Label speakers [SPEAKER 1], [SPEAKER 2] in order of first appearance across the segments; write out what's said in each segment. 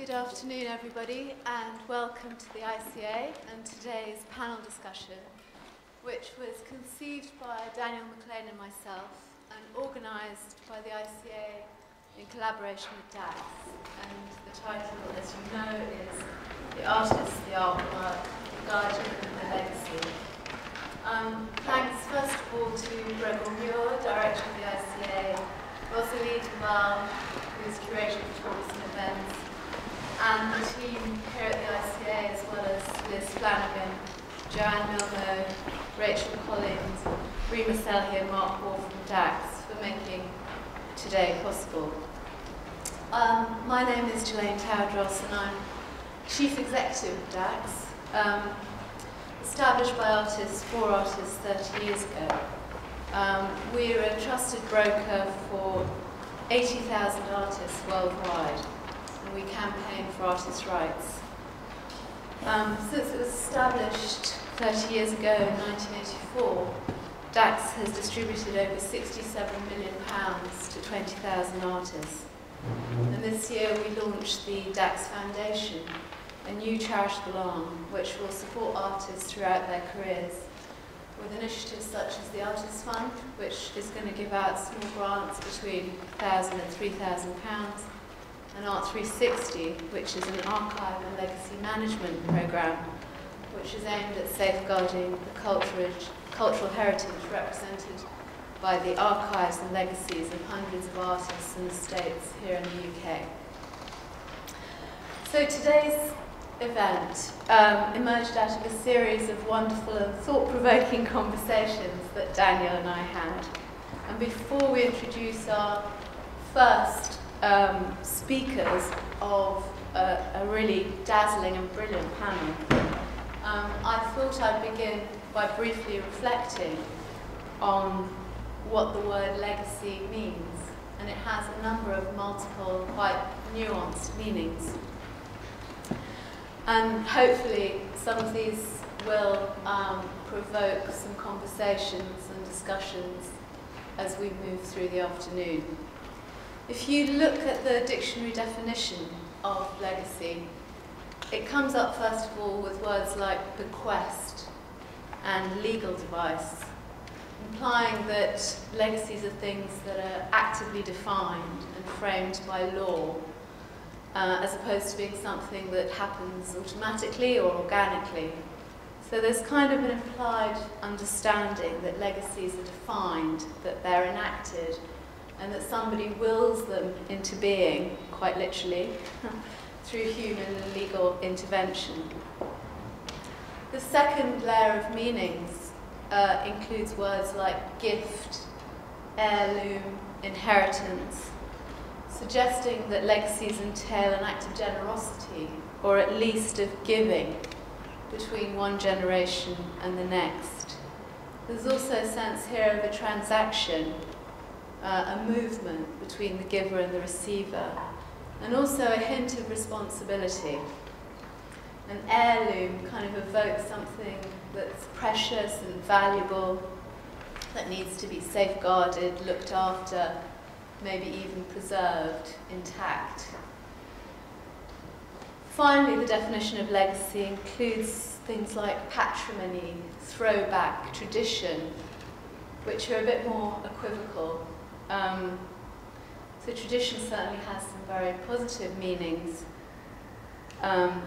[SPEAKER 1] Good afternoon, everybody, and welcome to the ICA and today's panel discussion, which was conceived by Daniel McClean and myself and organised by the ICA in collaboration with DACS. And the title, as you know, is The Artist, the Artwork, the Guardian and the Legacy. Thanks first of all to Gregor Muir, Director of the ICA, Rosalie Duval, who is Curator of Talks and Events, and the team here at the ICA, as well as Liz Flanagan, Joanne Milmo, Rachel Collins, Rima Selhi and Mark Wall from DACS for making today possible. My name is Gilane Tawadros and I'm Chief Executive of DACS, established by artists for artists 30 years ago. We're a trusted broker for 80,000 artists worldwide, and we campaign for artists' rights. Since it was established 30 years ago in 1984, DACS has distributed over £67 million to 20,000 artists. And this year we launched the DACS Foundation, a new charitable arm which will support artists throughout their careers, with initiatives such as the Artists Fund, which is going to give out small grants between £1,000 and £3,000, and Art 360, which is an archive and legacy management programme, which is aimed at safeguarding the cultural heritage represented by the archives and legacies of hundreds of artists and estates here in the UK. So today's event emerged out of a series of wonderful and thought-provoking conversations that Daniel and I had. And before we introduce our first speakers of a really dazzling and brilliant panel, I thought I'd begin by briefly reflecting on what the word legacy means. And it has a number of multiple, quite nuanced meanings. And hopefully some of these will provoke some conversations and discussions as we move through the afternoon. If you look at the dictionary definition of legacy, it comes up first of all with words like bequest and legal device, implying that legacies are things that are actively defined and framed by law, as opposed to being something that happens automatically or organically. So there's kind of an implied understanding that legacies are defined, that they're enacted, and that somebody wills them into being, quite literally, through human and legal intervention. The second layer of meanings includes words like gift, heirloom, inheritance, suggesting that legacies entail an act of generosity, or at least of giving, between one generation and the next. There's also a sense here of a transaction, a movement between the giver and the receiver, and also a hint of responsibility. An heirloom kind of evokes something that's precious and valuable, that needs to be safeguarded, looked after, maybe even preserved, intact. Finally, the definition of legacy includes things like patrimony, throwback, tradition, which are a bit more equivocal. So tradition certainly has some very positive meanings,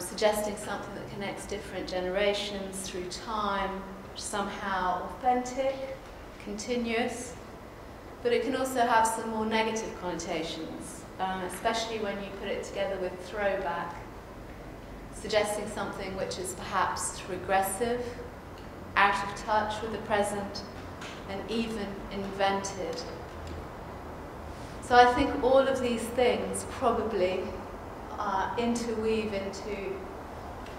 [SPEAKER 1] suggesting something that connects different generations through time, somehow authentic, continuous. But it can also have some more negative connotations, especially when you put it together with throwback, suggesting something which is perhaps regressive, out of touch with the present, and even invented. So I think all of these things probably interweave into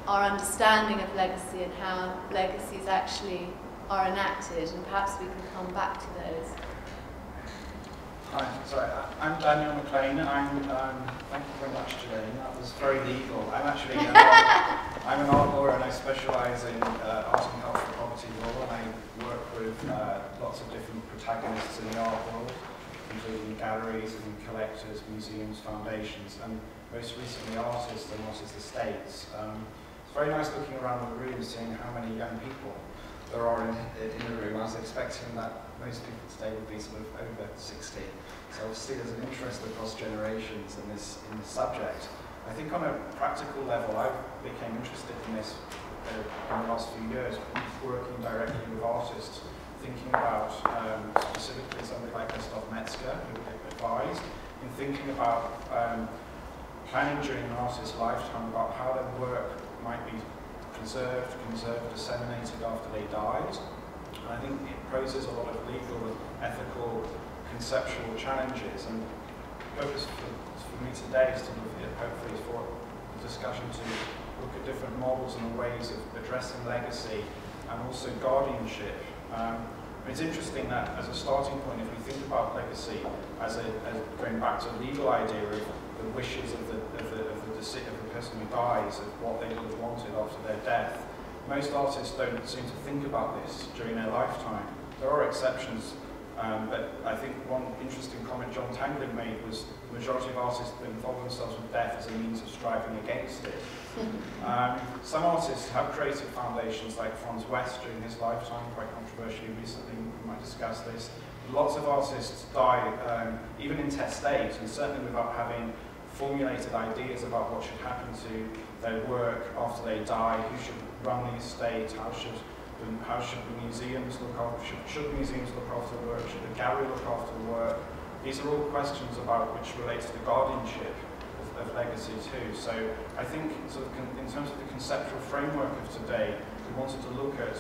[SPEAKER 1] our understanding of legacy and how legacies actually are enacted, and perhaps we can come back to those.
[SPEAKER 2] Hi, sorry, I'm Daniel McClean. Thank you very much, Gilane. That was very legal. I'm actually I'm an art lawyer and I specialise in art and cultural property law, and I work with lots of different protagonists in the art world. including galleries and collectors, museums, foundations, and most recently artists and artist estates. It's very nice looking around the room, seeing how many young people there are in the room. I was expecting that most people today would be sort of over 60. So obviously there's an interest across generations in this subject. I think on a practical level, I became interested in this in the last few years, working directly with artists, thinking about specifically somebody like Gustav Metzger, who advised, in thinking about planning during an artist's lifetime about how their work might be conserved, disseminated after they died. And I think it poses a lot of legal, ethical, conceptual challenges. And the purpose for me today is to look at, hopefully, for the discussion to look at different models and ways of addressing legacy and also guardianship. It's interesting that as a starting point, if we think about legacy as going back to a legal idea of the wishes of the person who dies, of what they would have wanted after their death, most artists don't seem to think about this during their lifetime. There are exceptions, but I think one interesting comment John Tangling made was the majority of artists involve themselves with death as a means of striving against it. Some artists have created foundations, like Franz West during his lifetime, quite controversially recently, we might discuss this. Lots of artists die, even in testate, and certainly without having formulated ideas about what should happen to their work after they die, who should run the estate, how should the museums look after, should museums look after the work, should the gallery look after the work? These are all questions about which relate to the guardianship of legacy too. So I think sort of in terms of the conceptual framework of today, we wanted to look at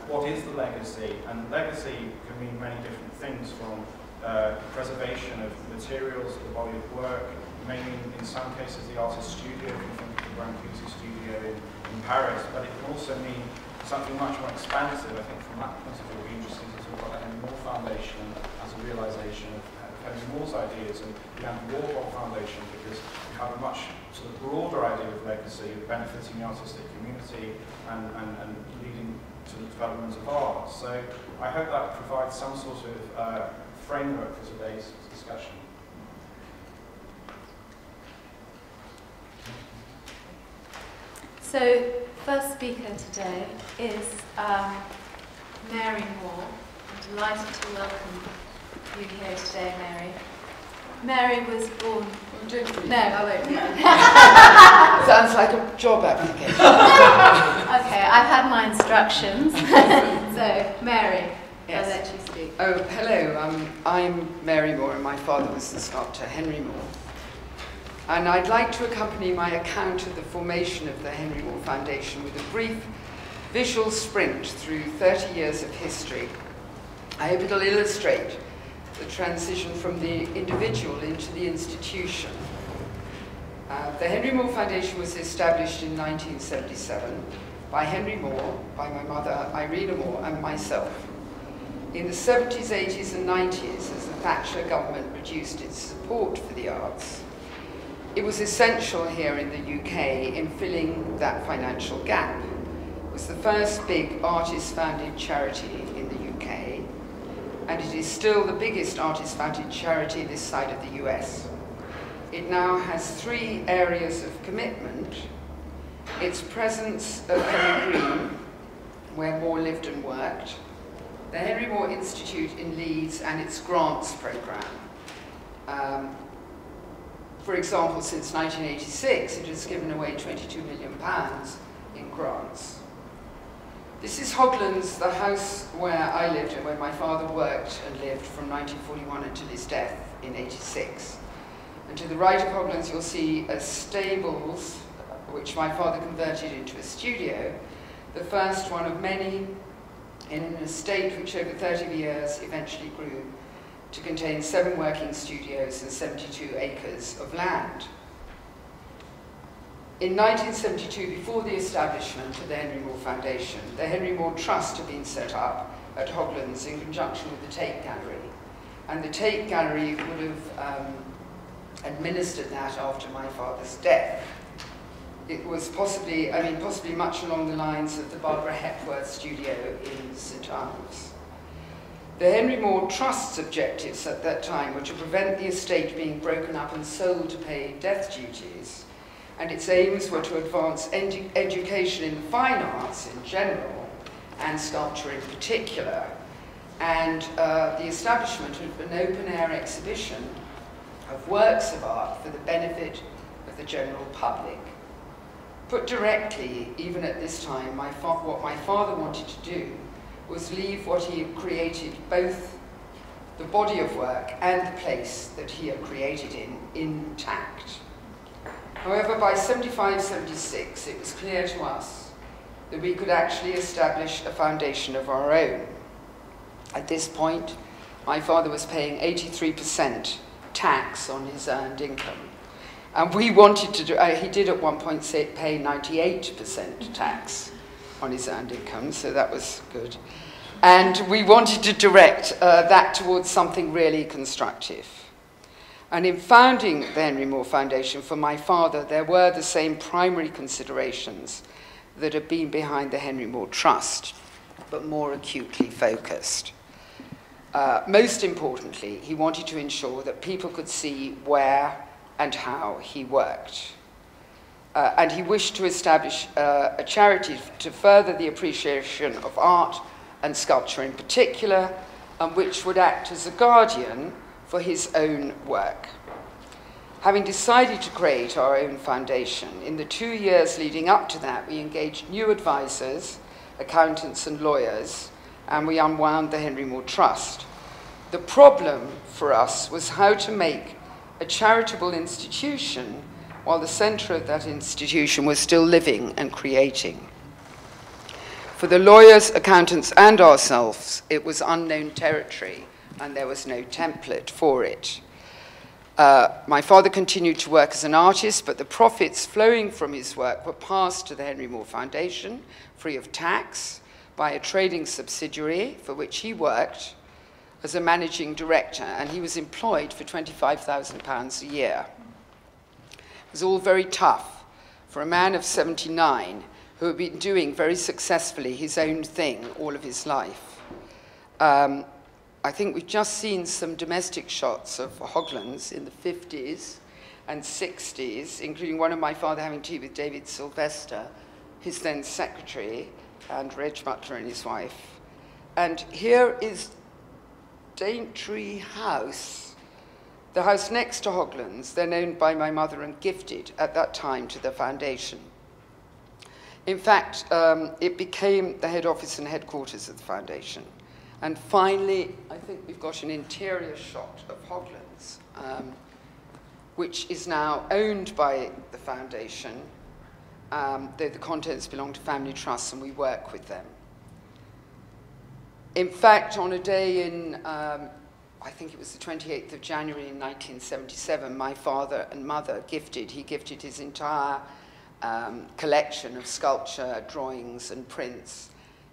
[SPEAKER 2] what is the legacy, and legacy can mean many different things, from preservation of materials, the body of work. It may mean, in some cases, the artist's studio, if you think of the Brancusi studio in Paris, but it can also mean something much more expansive. I think from that point of view, it would be interesting to talk about the Henry Moore Foundation as a realisation of Henry Moore's ideas, and the Andy Warhol Foundation, because we have a much sort of broader idea of legacy, of benefiting the artistic community and leading to the development of art. So I hope that provides some sort of framework for today's discussion.
[SPEAKER 1] So, first speaker today is Mary Moore. I'm delighted to welcome you here today, Mary. Mary was born... No, I won't.
[SPEAKER 3] Sounds like a job application.
[SPEAKER 1] Okay, I've had my instructions. So, Mary,
[SPEAKER 3] yes.
[SPEAKER 1] I'll let you speak.
[SPEAKER 3] Oh, hello. I'm Mary Moore, and my father was the sculptor Henry Moore. And I'd like to accompany my account of the formation of the Henry Moore Foundation with a brief visual sprint through 30 years of history. I hope it'll illustrate the transition from the individual into the institution. The Henry Moore Foundation was established in 1977 by Henry Moore, by my mother Irina Moore, and myself. In the 70s, 80s and 90s, as the Thatcher government reduced its support for the arts, it was essential here in the UK in filling that financial gap. It was the first big artist-founded charity in the UK, and it is still the biggest artist-founded charity this side of the US. It now has 3 areas of commitment: its presence at Penny Green, where Moore lived and worked, the Henry Moore Institute in Leeds, and its grants programme. For example, since 1986, it has given away £22 million in grants. This is Hoglands, the house where I lived and where my father worked and lived from 1941 until his death in '86. And to the right of Hoglands, you'll see a stables, which my father converted into a studio, the first one of many in an estate which over 30 years eventually grew to contain 7 working studios and 72 acres of land. In 1972, before the establishment of the Henry Moore Foundation, the Henry Moore Trust had been set up at Hoglands in conjunction with the Tate Gallery. And the Tate Gallery would have administered that after my father's death. It was possibly much along the lines of the Barbara Hepworth studio in St Ives. The Henry Moore Trust's objectives at that time were to prevent the estate being broken up and sold to pay death duties, and its aims were to advance education in the fine arts in general, and sculpture in particular, and the establishment of an open-air exhibition of works of art for the benefit of the general public. Put directly, even at this time, what my father wanted to do was leave what he had created, both the body of work and the place that he had created intact. However, by 75-76, it was clear to us that we could actually establish a foundation of our own. At this point, my father was paying 83% tax on his earned income. And we wanted to do, he did at one point pay 98% tax on his earned income, so that was good. And we wanted to direct that towards something really constructive. And in founding the Henry Moore Foundation for my father, there were the same primary considerations that had been behind the Henry Moore Trust, but more acutely focused. Most importantly, he wanted to ensure that people could see where and how he worked. And he wished to establish a charity to further the appreciation of art and sculpture in particular, and which would act as a guardian for his own work. Having decided to create our own foundation, in the 2 years leading up to that, we engaged new advisors, accountants and lawyers, and we unwound the Henry Moore Trust. The problem for us was how to make a charitable institution while the centre of that institution was still living and creating. For the lawyers, accountants, and ourselves, it was unknown territory, and there was no template for it. My father continued to work as an artist, but the profits flowing from his work were passed to the Henry Moore Foundation, free of tax, by a trading subsidiary for which he worked as a managing director, and he was employed for £25,000 a year. It was all very tough for a man of 79 who had been doing very successfully his own thing all of his life. I think we've just seen some domestic shots of Hoglan's in the 50s and 60s, including one of my father having tea with David Sylvester, his then secretary, and Reg Butler and his wife. And here is Daintree House, the house next to Hoglan's, then owned by my mother and gifted at that time to the foundation. In fact, it became the head office and headquarters of the foundation. And finally, I think we've got an interior shot of Hoglan's, which is now owned by the foundation, though the contents belong to family trusts and we work with them. In fact, on a day in, I think it was the 28th of January in 1977, my father and mother gifted his entire collection of sculpture, drawings and prints,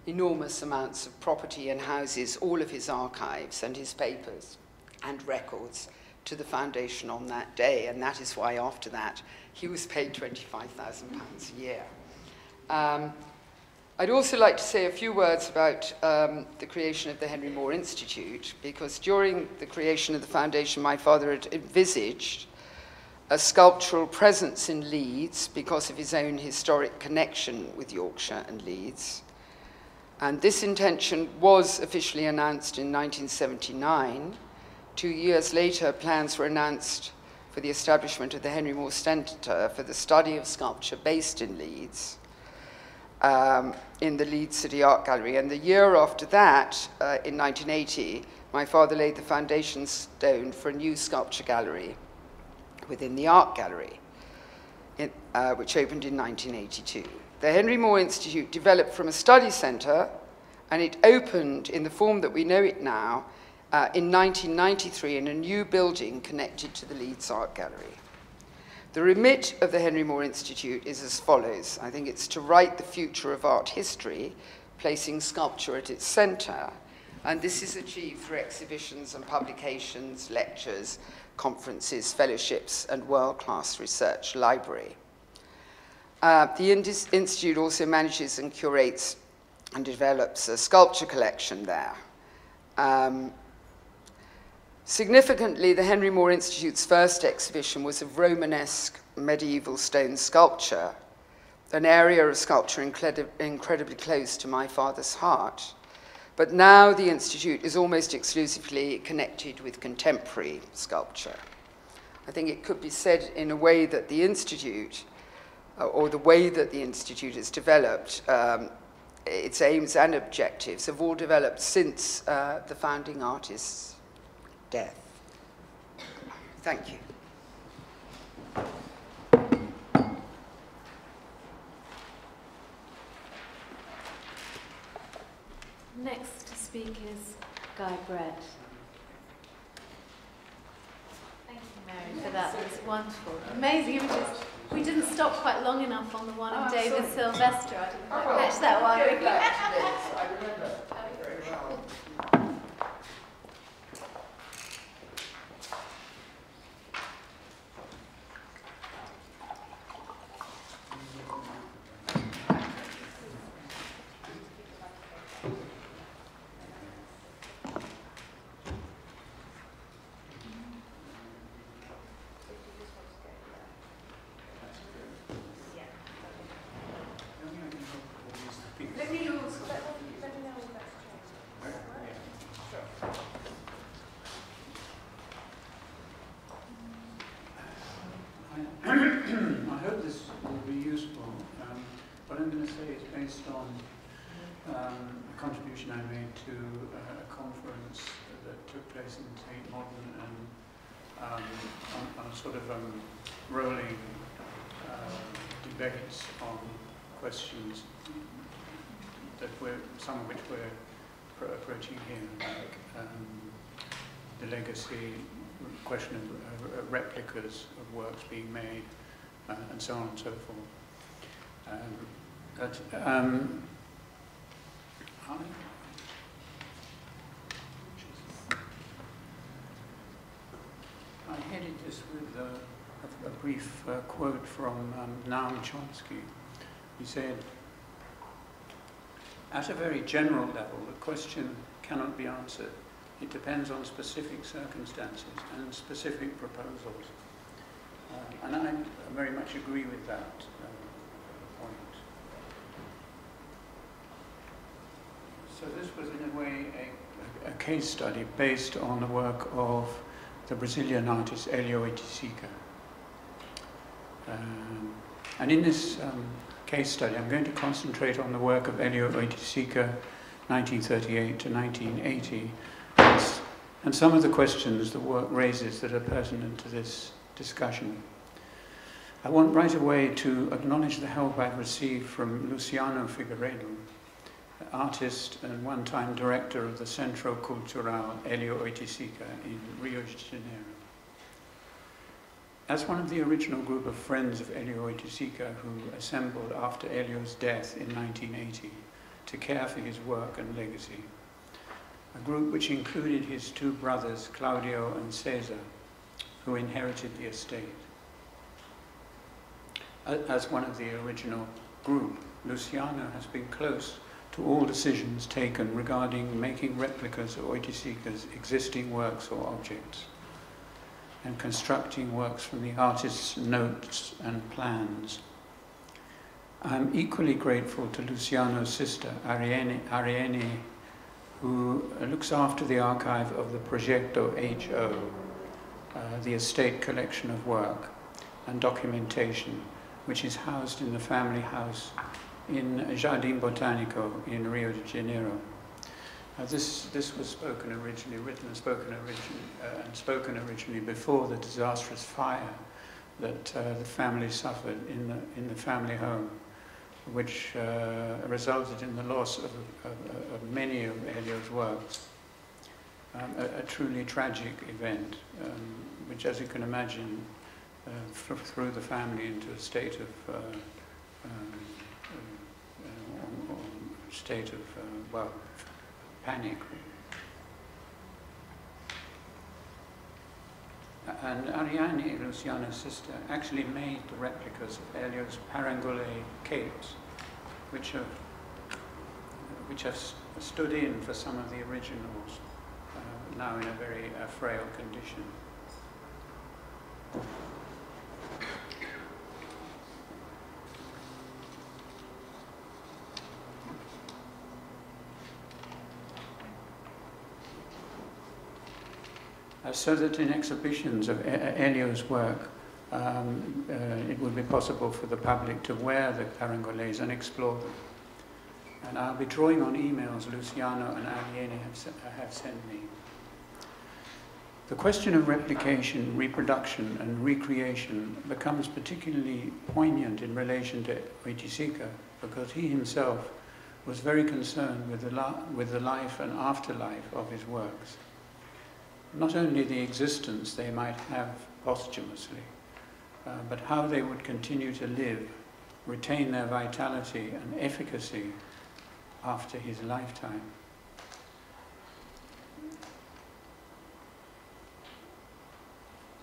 [SPEAKER 3] enormous amounts of property and houses, all of his archives and his papers and records to the foundation on that day, and that is why after that he was paid £25,000 a year. I'd also like to say a few words about the creation of the Henry Moore Institute, because during the creation of the foundation my father had envisaged a sculptural presence in Leeds because of his own historic connection with Yorkshire and Leeds. And this intention was officially announced in 1979. 2 years later, plans were announced for the establishment of the Henry Moore Centre for the study of sculpture based in Leeds, in the Leeds City Art Gallery. And the year after that, in 1980, my father laid the foundation stone for a new sculpture gallery within the Art Gallery, which opened in 1982. The Henry Moore Institute developed from a study centre, and it opened in the form that we know it now in 1993 in a new building connected to the Leeds Art Gallery. The remit of the Henry Moore Institute is as follows. I think it's to write the future of art history, placing sculpture at its centre, and this is achieved through exhibitions and publications, lectures, conferences, fellowships, and world-class research library. The Institute also manages and curates and develops a sculpture collection there. Significantly, the Henry Moore Institute's first exhibition was of Romanesque medieval stone sculpture, an area of sculpture incredibly close to my father's heart. But now the Institute is almost exclusively connected with contemporary sculpture. I think it could be said in a way that the Institute, or the way that the Institute has developed, its aims and objectives have all developed since the founding artist's death. Thank you.
[SPEAKER 1] Next to speak is Guy Brett. Thank you, Mary, for that. It was wonderful. Amazing images. We didn't stop quite long enough on the one of David Sylvester. I didn't quite catch that one.
[SPEAKER 3] I remember very well.
[SPEAKER 4] I hope this will be useful. What I'm going to say is based on a contribution I made to a conference that took place in Tate Modern and on a sort of rolling debates on questions that some of which we're approaching here, like the legacy, question of replicas of works being made, and so on and so forth. I headed this with a brief quote from Noam Chomsky. He said, "At a very general level, the question cannot be answered. It depends on specific circumstances and specific proposals." And I very much agree with that point. So this was in a way a case study based on the work of the Brazilian artist Hélio Oiticica. And in this case study, I'm going to concentrate on the work of Hélio Oiticica, 1938 to 1980, and some of the questions the work raises that are pertinent to this discussion. I want right away to acknowledge the help I've received from Luciano Figueiredo, artist and one-time director of the Centro Cultural Hélio Oiticica in Rio de Janeiro. As one of the original group of friends of Hélio Oiticica who assembled after Hélio's death in 1980 to care for his work and legacy, a group which included his two brothers, Claudio and Cesar, who inherited the estate. As one of the original group, Luciano has been close to all decisions taken regarding making replicas of Oiticica's existing works or objects, and constructing works from the artist's notes and plans. I am equally grateful to Luciano's sister, Ariane, who looks after the archive of the Progetto HO, the estate collection of work and documentation, which is housed in the family house in Jardim Botânico in Rio de Janeiro. This was written and spoken originally before the disastrous fire that the family suffered in the family home, which resulted in the loss of many of Hélio's works. A truly tragic event, which, as you can imagine, threw the family into a state of panic. And Ariane, Luciano's sister, actually made the replicas of Hélio's Parangolé capes, which have stood in for some of the originals now in a very frail condition. So that in exhibitions of Elio's work, it would be possible for the public to wear the parangolés and explore them. And I'll be drawing on emails Luciano and Aliene have sent me. The question of replication, reproduction, and recreation becomes particularly poignant in relation to Oiticica, because he himself was very concerned with the life and afterlife of his works. Not only the existence they might have posthumously, but how they would continue to live, retain their vitality and efficacy after his lifetime.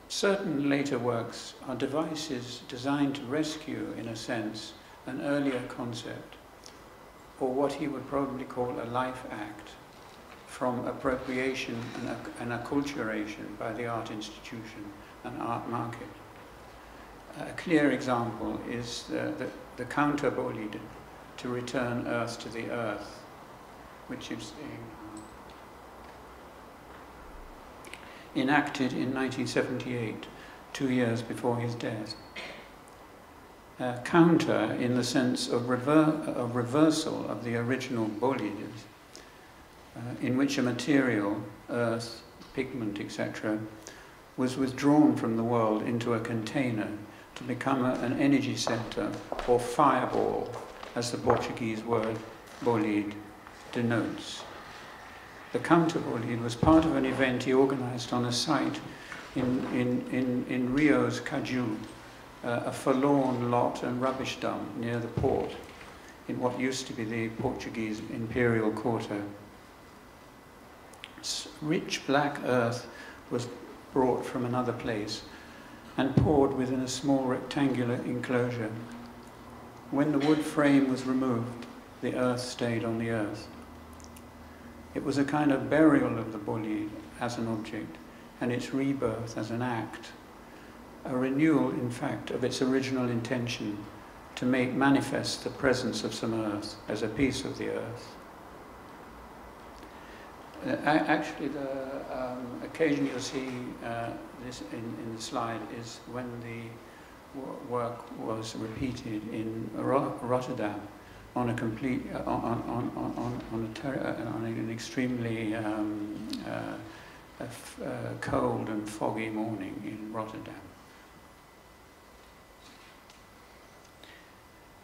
[SPEAKER 4] Certain later works are devices designed to rescue, in a sense, an earlier concept, or what he would probably call a life act, from appropriation and acculturation by the art institution and art market. A clear example is the counter-bolide, to return Earth to the Earth, which is enacted in 1978, 2 years before his death. Counter in the sense of reversal of the original bolides, in which a material, earth, pigment, etc., was withdrawn from the world into a container to become an energy center, or fireball, as the Portuguese word bolide denotes. The counter-bolide was part of an event he organized on a site in Rio's Caju, a forlorn lot and rubbish dump near the port, in what used to be the Portuguese imperial quarter. Rich black earth was brought from another place and poured within a small rectangular enclosure. When the wood frame was removed, the earth stayed on the earth. It was a kind of burial of the bolide as an object, and its rebirth as an act, a renewal, in fact, of its original intention to make manifest the presence of some earth as a piece of the earth. Actually, the occasion you'll see this in the slide is when the work was repeated in Rotterdam on a complete on an extremely cold and foggy morning in Rotterdam.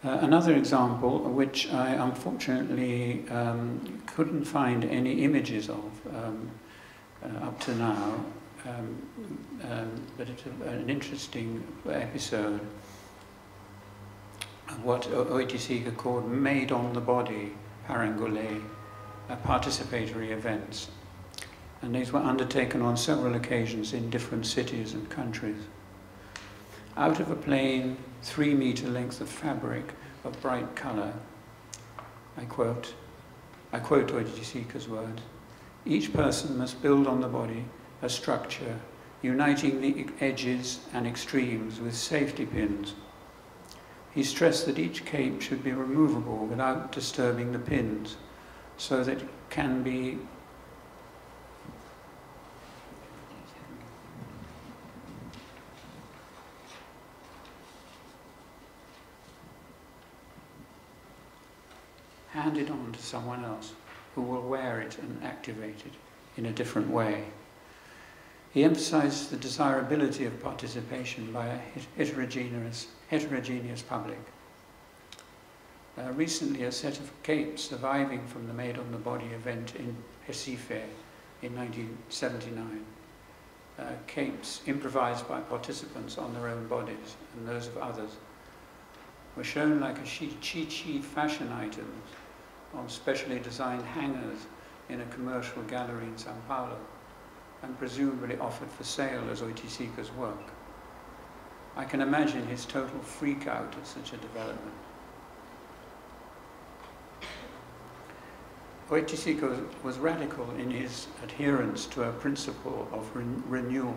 [SPEAKER 4] Another example, which I unfortunately couldn't find any images of up to now, but it's an interesting episode of what Oiticica called made on the body parangolé participatory events. And these were undertaken on several occasions in different cities and countries. Out of a plain 3-meter length of fabric of bright colour, I quote Oiticica's words, each person must build on the body a structure uniting the edges and extremes with safety pins. He stressed that each cape should be removable without disturbing the pins, so that it can be handed on to someone else who will wear it and activate it in a different way. He emphasized the desirability of participation by a heterogeneous public. Recently, a set of capes surviving from the Made on the Body event in Recife in 1979. Capes improvised by participants on their own bodies and those of others were shown like a cheat fashion items on specially designed hangers in a commercial gallery in Sao Paulo, and presumably offered for sale as Oiticica's work. I can imagine his total freak out at such a development. Oiticica was radical in his adherence to a principle of renewal.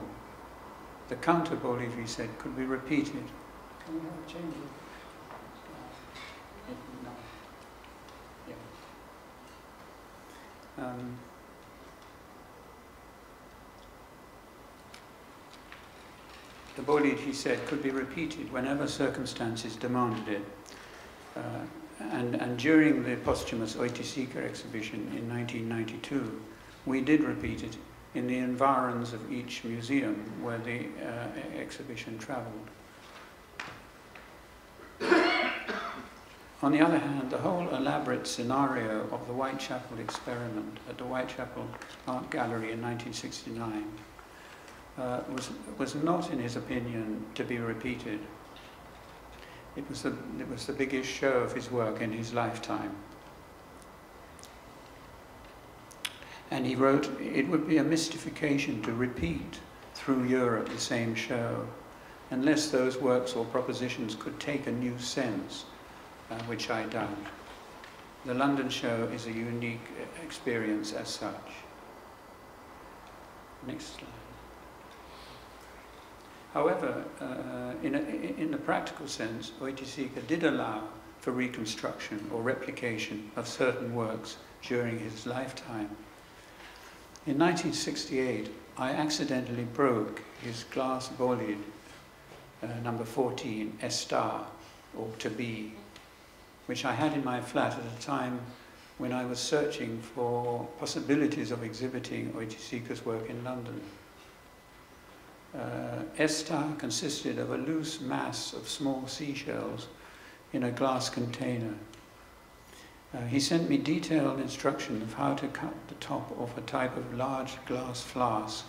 [SPEAKER 4] The counter-belief, he said, could be repeated. Can we have a change of... no. Yeah. The bolide, he said, could be repeated whenever circumstances demanded it. And during the posthumous Oiticica exhibition in 1992, we did repeat it in the environs of each museum where the exhibition travelled. On the other hand, the whole elaborate scenario of the Whitechapel experiment at the Whitechapel Art Gallery in 1969 was not, in his opinion, to be repeated. It was the biggest show of his work in his lifetime. And he wrote, it would be a mystification to repeat through Europe the same show, unless those works or propositions could take a new sense, which I doubt. The London show is a unique experience as such. Next slide. However, in the practical sense, Oiticica did allow for reconstruction or replication of certain works during his lifetime. In 1968, I accidentally broke his glass bolide, number 14, Estar, or To Be, which I had in my flat at a time when I was searching for possibilities of exhibiting Oiticica's work in London. Estar consisted of a loose mass of small seashells in a glass container. He sent me detailed instruction of how to cut the top of a type of large glass flask,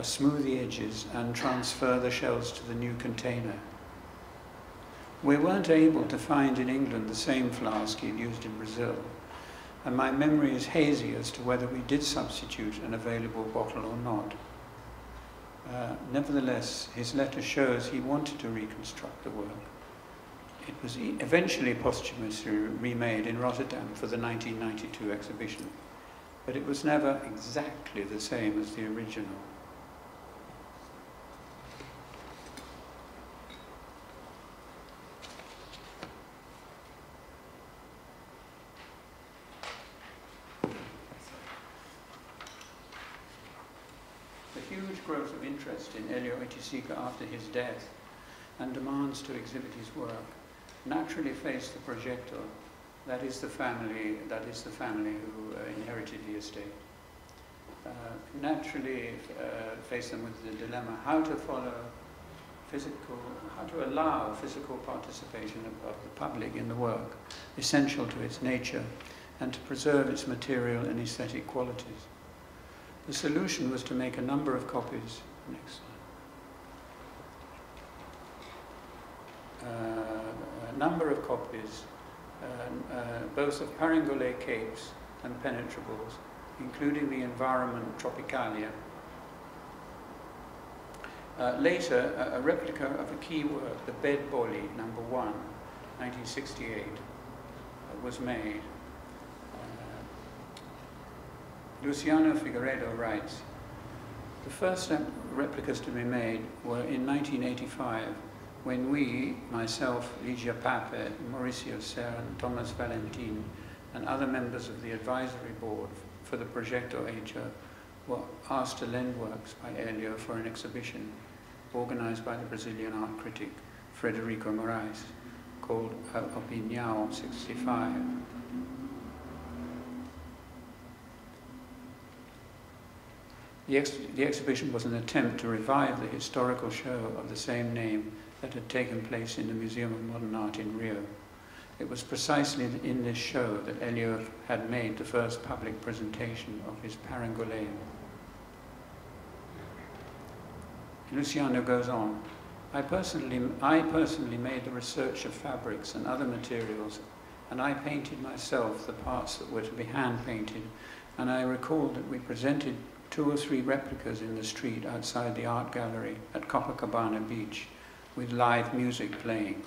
[SPEAKER 4] smooth the edges, and transfer the shells to the new container. We weren't able to find in England the same flask he'd used in Brazil, and my memory is hazy as to whether we did substitute an available bottle or not. Nevertheless, his letter shows he wanted to reconstruct the work. It was eventually posthumously remade in Rotterdam for the 1992 exhibition, but it was never exactly the same as the original. The huge growth of interest in Elio Oiticica after his death and demands to exhibit his work naturally faced the projector, that is the family who inherited the estate. Naturally faced them with the dilemma how to allow physical participation of the public in the work, essential to its nature, and to preserve its material and aesthetic qualities. The solution was to make a number of copies. Next slide. A number of copies, both of Parangolé capes and penetrables, including the environment Tropicalia. Later, a replica of a key work, the Bed Bolide, number 1, 1968, was made. Luciano Figueiredo writes, the first replicas to be made were in 1985, when we, myself, Ligia Pape, Mauricio Cern, Thomas Valentin, and other members of the advisory board for the Progetto Ager were asked to lend works by Elio for an exhibition organized by the Brazilian art critic Frederico Moraes, called Opinião 65. The exhibition was an attempt to revive the historical show of the same name that had taken place in the Museum of Modern Art in Rio. It was precisely in this show that Elio had made the first public presentation of his Parangolé. Luciano goes on, I personally made the research of fabrics and other materials, and I painted myself the parts that were to be hand-painted, and I recall that we presented 2 or 3 replicas in the street outside the art gallery at Copacabana Beach, with live music playing.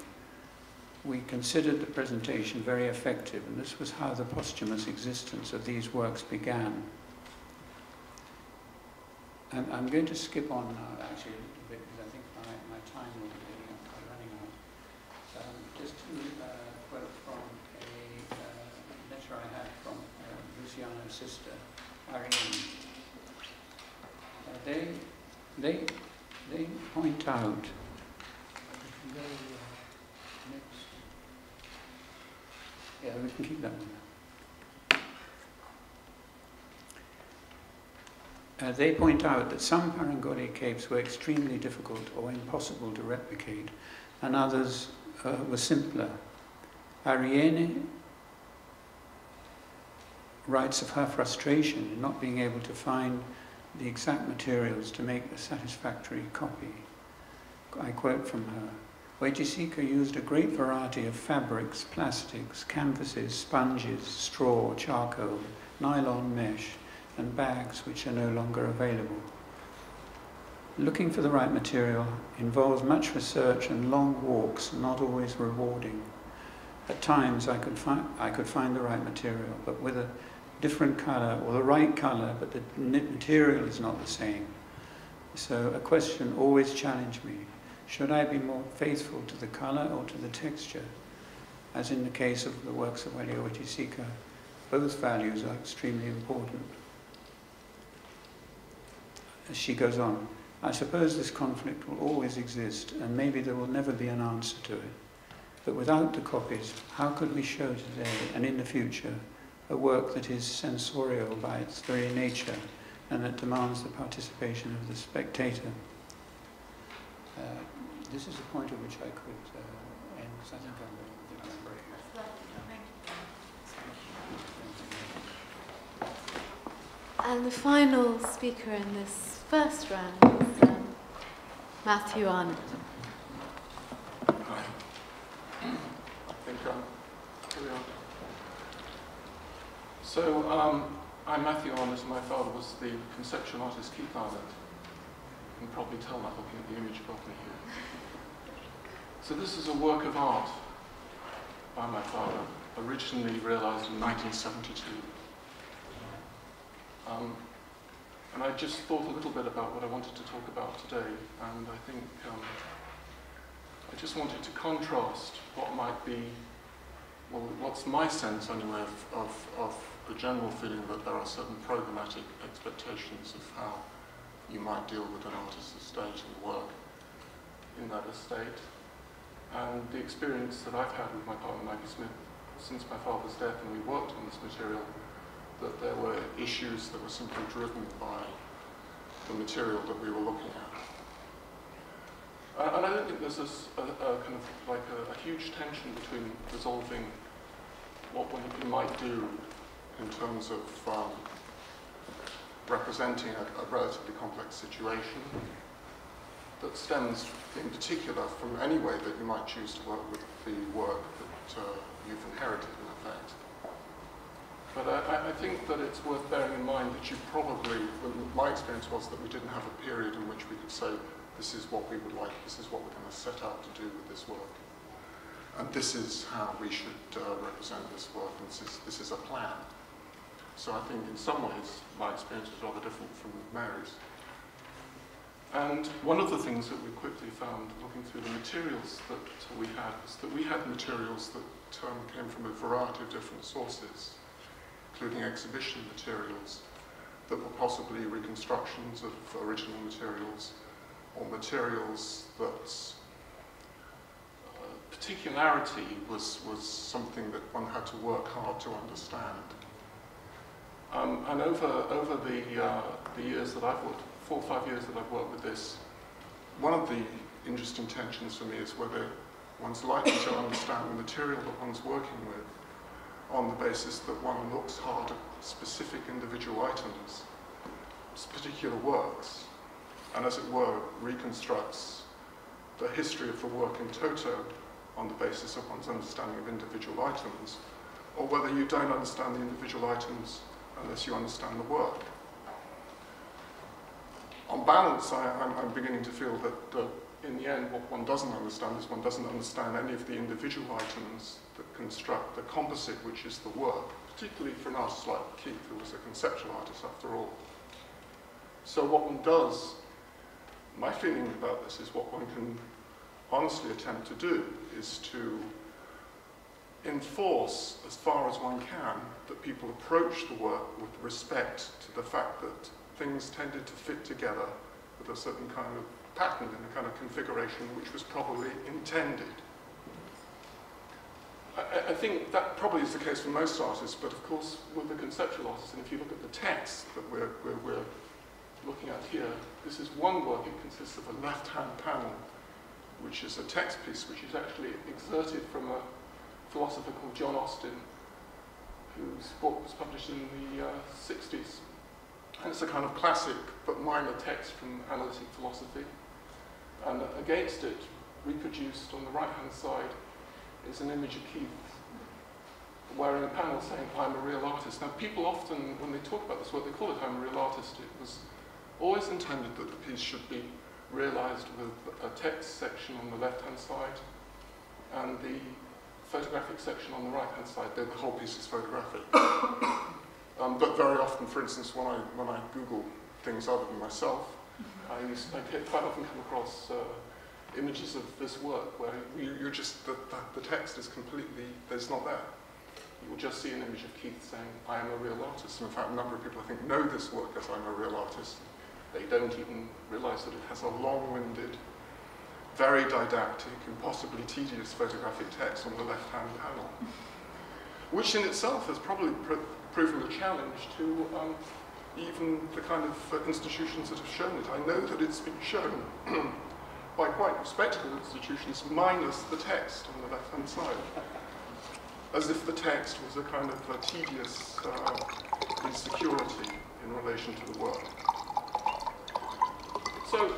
[SPEAKER 4] we considered the presentation very effective, and this was how the posthumous existence of these works began. And I'm going to skip on now, actually, a little bit, because I think my time will be running out. Just to quote from a letter I had from Luciano's sister, Ariane. They point out, yeah, we can keep that one. They point out that some parangolic capes were extremely difficult or impossible to replicate, and others were simpler. Ariane writes of her frustration in not being able to find the exact materials to make a satisfactory copy. I quote from her, Wojciechowska used a great variety of fabrics, plastics, canvases, sponges, straw, charcoal, nylon mesh, and bags which are no longer available. Looking for the right material involves much research and long walks, not always rewarding. At times I could find the right material, but with a different colour, or the right colour, but the material is not the same. So a question always challenged me. Should I be more faithful to the colour or to the texture? As in the case of the works of Wojciechowska, both values are extremely important. As she goes on, I suppose this conflict will always exist, and maybe there will never be an answer to it. But without the copies, how could we show today and in the future a work that is sensorial by its very nature and that demands the participation of the spectator? This is a point at which I could end, because I think I'm very
[SPEAKER 1] And the final speaker in this first round is Matthew Arnatt.
[SPEAKER 5] Hi. I think here we are. So I'm Matthew Arnatt. My father was the conceptual artist Keith Arnatt. You can probably tell that looking at the image above me here. So this is a work of art by my father, originally realized in 1972. And I just thought a little bit about what I wanted to talk about today, and I think I just wanted to contrast what might be, well, what's my sense anyway of the general feeling that there are certain programmatic expectations of how you might deal with an artist's estate and work in that estate, and the experience that I've had with my partner Maggie Smith since my father's death, and we worked on this material, that there were issues that were simply driven by the material that we were looking at. And I don't think there's this kind of like a huge tension between resolving what one might do in terms of representing a relatively complex situation that stems in particular from any way that you might choose to work with the work that you've inherited in effect. But I think that it's worth bearing in mind that you probably, my experience was that we didn't have a period in which we could say, this is what we would like, this is what we're going to set out to do with this work. And this is how we should represent this work, and this is a plan. So I think in some ways, my experience was rather different from Mary's. And one of the things that we quickly found, looking through the materials that we had, was that we had materials that came from a variety of different sources, including exhibition materials that were possibly reconstructions of original materials, or materials that particularity was something that one had to work hard to understand. And over the years that I've worked, 4 or 5 years that I've worked with this, one of the interesting tensions for me is whether one's likely to understand the material that one's working with on the basis that one looks hard at specific individual items, particular works, and as it were, reconstructs the history of the work in toto on the basis of one's understanding of individual items, or whether you don't understand the individual items unless you understand the work. On balance, I'm beginning to feel that in the end, what one doesn't understand is one doesn't understand any of the individual items that construct the composite, which is the work, particularly for an artist like Keith, who was a conceptual artist after all. So what one does, my feeling about this is what one can honestly attempt to do is to enforce, as far as one can, that people approach the work with respect to the fact that things tended to fit together with a certain kind of pattern and a kind of configuration which was probably intended. I think that probably is the case for most artists, but of course with the conceptual artists, and if you look at the text that we're looking at here, this is one work. It consists of a left-hand panel, which is a text piece, which is actually exerted from a philosopher called John Austin, whose book was published in the 60s. And it's a kind of classic but minor text from analytic philosophy. And against it, reproduced on the right-hand side, is an image of Keith wearing a panel saying, "I'm a real artist." Now, people often, when they talk about this work, they call it "I'm a real artist." It was always intended that the piece should be realized with a text section on the left-hand side and the photographic section on the right-hand side. The whole piece is photographic. But very often, for instance, when I Google things other than myself, I quite often come across images of this work where you're just, the text is completely, it's not there. You'll just see an image of Keith saying, "I am a real artist." And in fact, a number of people, I think, know this work as "I'm a real artist." They don't even realize that it has a long-winded, very didactic and possibly tedious photographic text on the left-hand panel, which in itself has probably proven a challenge to even the kind of institutions that have shown it. I know that it's been shown by quite respectable institutions minus the text on the left-hand side, as if the text was a kind of a tedious insecurity in relation to the work. So,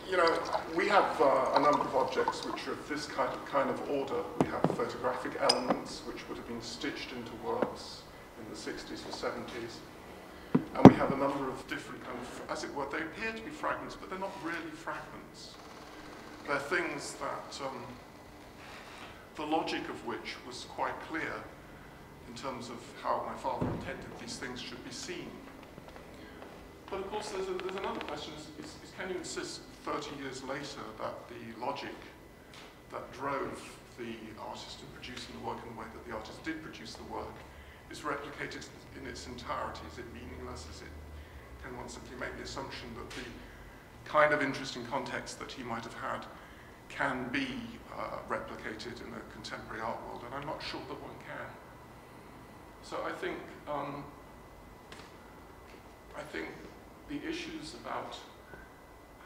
[SPEAKER 5] you know, we have a number of objects which are of this kind of order. We have photographic elements which would have been stitched into works in the 60s or 70s. And we have a number of different kind of, as it were, they appear to be fragments, but they're not really fragments. They're things that the logic of which was quite clear in terms of how my father intended these things should be seen. But of course, there's another question, is can you insist 30 years later that the logic that drove the artist in producing the work in the way that the artist did produce the work is replicated in its entirety? Is it meaningless? Can one simply make the assumption that the kind of interesting context that he might have had can be replicated in a contemporary art world? And I'm not sure that one can. So I think the issues about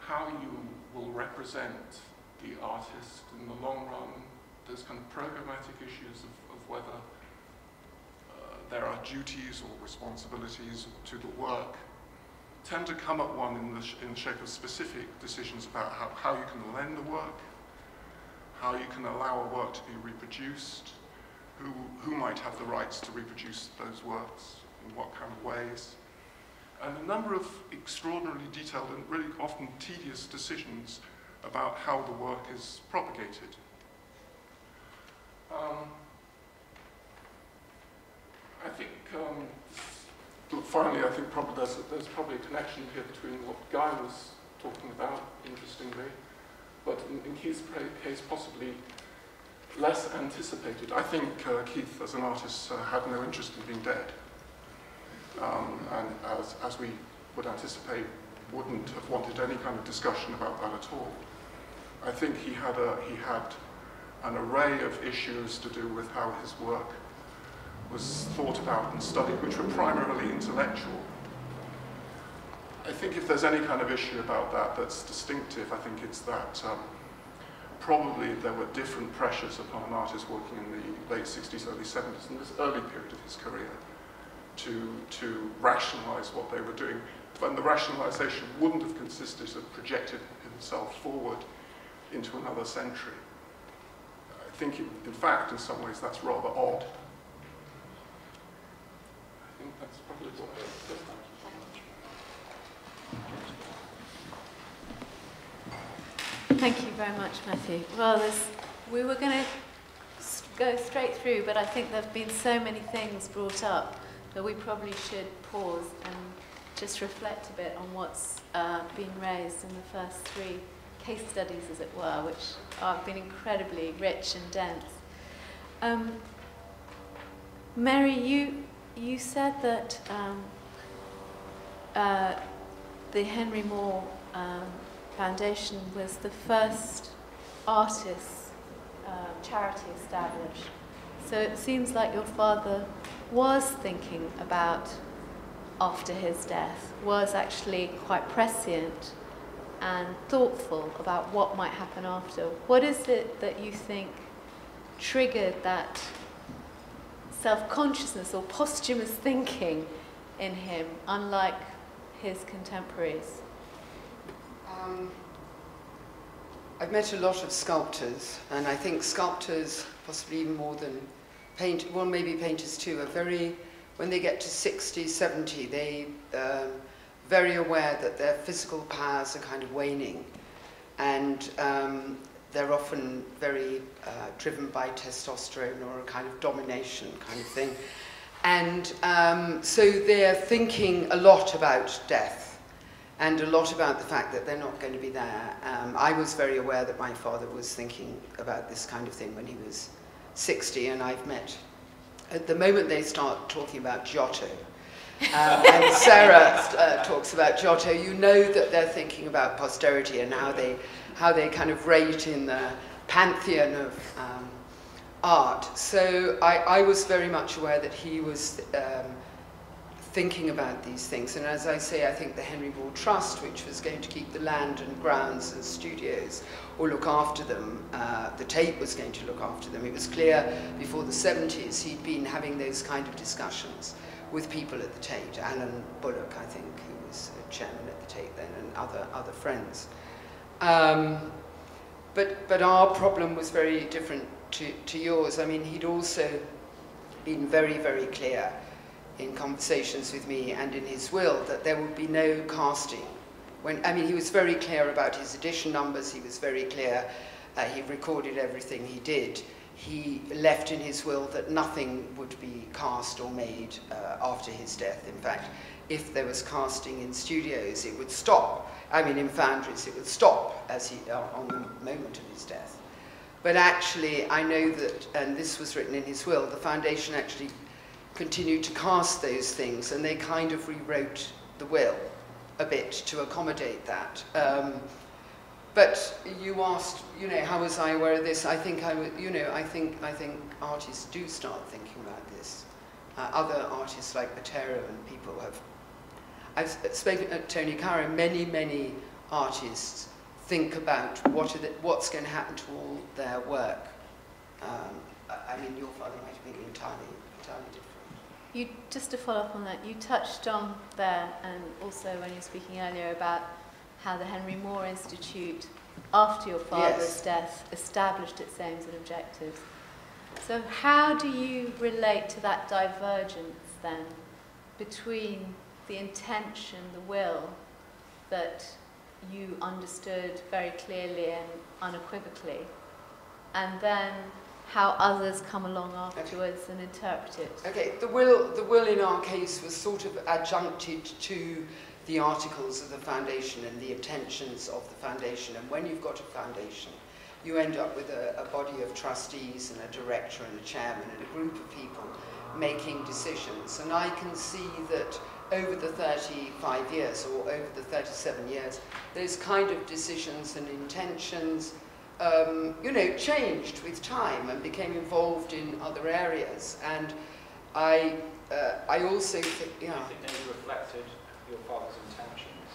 [SPEAKER 5] how you will represent the artist in the long run, those kind of programmatic issues of whether there are duties or responsibilities to the work, tend to come at one in the shape of specific decisions about how you can lend the work, how you can allow a work to be reproduced, who might have the rights to reproduce those works, in what kind of ways, and a number of extraordinarily detailed and really often tedious decisions about how the work is propagated. I think, finally, I think probably there's probably a connection here between what Guy was talking about, interestingly, but in Keith's case, possibly less anticipated. I think Keith, as an artist, had no interest in being dead. And as we would anticipate, wouldn't have wanted any kind of discussion about that at all. I think he had an array of issues to do with how his work was thought about and studied, which were primarily intellectual. I think if there's any kind of issue about that that's distinctive, I think it's that probably there were different pressures upon an artist working in the late 60s, early 70s, in this early period of his career, to rationalize what they were doing. And the rationalization wouldn't have consisted of projecting himself forward into another century. I think, in fact, in some ways, that's rather odd. I think that's probably what I would say. Thank you very much.
[SPEAKER 1] Thank you very much, Matthew. Well, we were going to go straight through, but I think there have been so many things brought up that we probably should pause and just reflect a bit on what's been raised in the first 3 case studies, as it were, which have been incredibly rich and dense. Mary, you said that the Henry Moore Foundation was the first artists' charity established. So it seems like your father was thinking about, after his death, was actually quite prescient and thoughtful about what might happen after. What is it that you think triggered that self-consciousness or posthumous thinking in him, unlike his contemporaries?
[SPEAKER 3] I've met a lot of sculptors, and I think sculptors, possibly even more than painters, well, maybe painters too, are very, when they get to 60, 70, they very aware that their physical powers are kind of waning, and they're often very driven by testosterone or a kind of domination kind of thing. And so they're thinking a lot about death and a lot about the fact that they're not going to be there. I was very aware that my father was thinking about this kind of thing when he was 60, and I've met, at the moment they start talking about Giotto, and Sarah talks about Giotto, you know that they're thinking about posterity and how they kind of rate in the pantheon of art. So I was very much aware that he was thinking about these things. And as I say, I think the Henry Moore Trust, which was going to keep the land and grounds and studios or look after them, the Tate was going to look after them. It was clear before the 70s he'd been having those kind of discussions with people at the Tate. Alan Bullock, I think, who was chairman at the Tate then, and other friends. But our problem was very different to yours. I mean, he'd also been very, very clear in conversations with me and in his will that there would be no casting. He was very clear about his edition numbers, he was very clear, he recorded everything he did. He left in his will that nothing would be cast or made after his death. In fact, if there was casting in studios, it would stop. In foundries, it would stop on the moment of his death. But actually, I know that, and this was written in his will, the foundation actually continued to cast those things, and they kind of rewrote the will a bit to accommodate that. But you asked, how was I aware of this? I think I think artists do start thinking about this. Other artists like Botero and people have. I've spoken at Tony Caro. Many artists think about what's going to happen to all their work. Your father might have been entirely different.
[SPEAKER 1] Just to follow up on that, you touched on there, and also when you were speaking earlier about how the Henry Moore Institute, after your father's death, established its aims and objectives. So how do you relate to that divergence then between the intention, the will, that you understood very clearly and unequivocally, and then how others come along afterwards and interpret it?
[SPEAKER 3] Okay, the will in our case was sort of adjuncted to the articles of the foundation and the intentions of the foundation. And when you've got a foundation, you end up with a body of trustees and a director and a chairman and a group of people making decisions. And I can see that over the 35 years or over the 37 years, those kind of decisions and intentions changed with time and became involved in other areas. And I also think,
[SPEAKER 2] I think they reflected your father's intentions.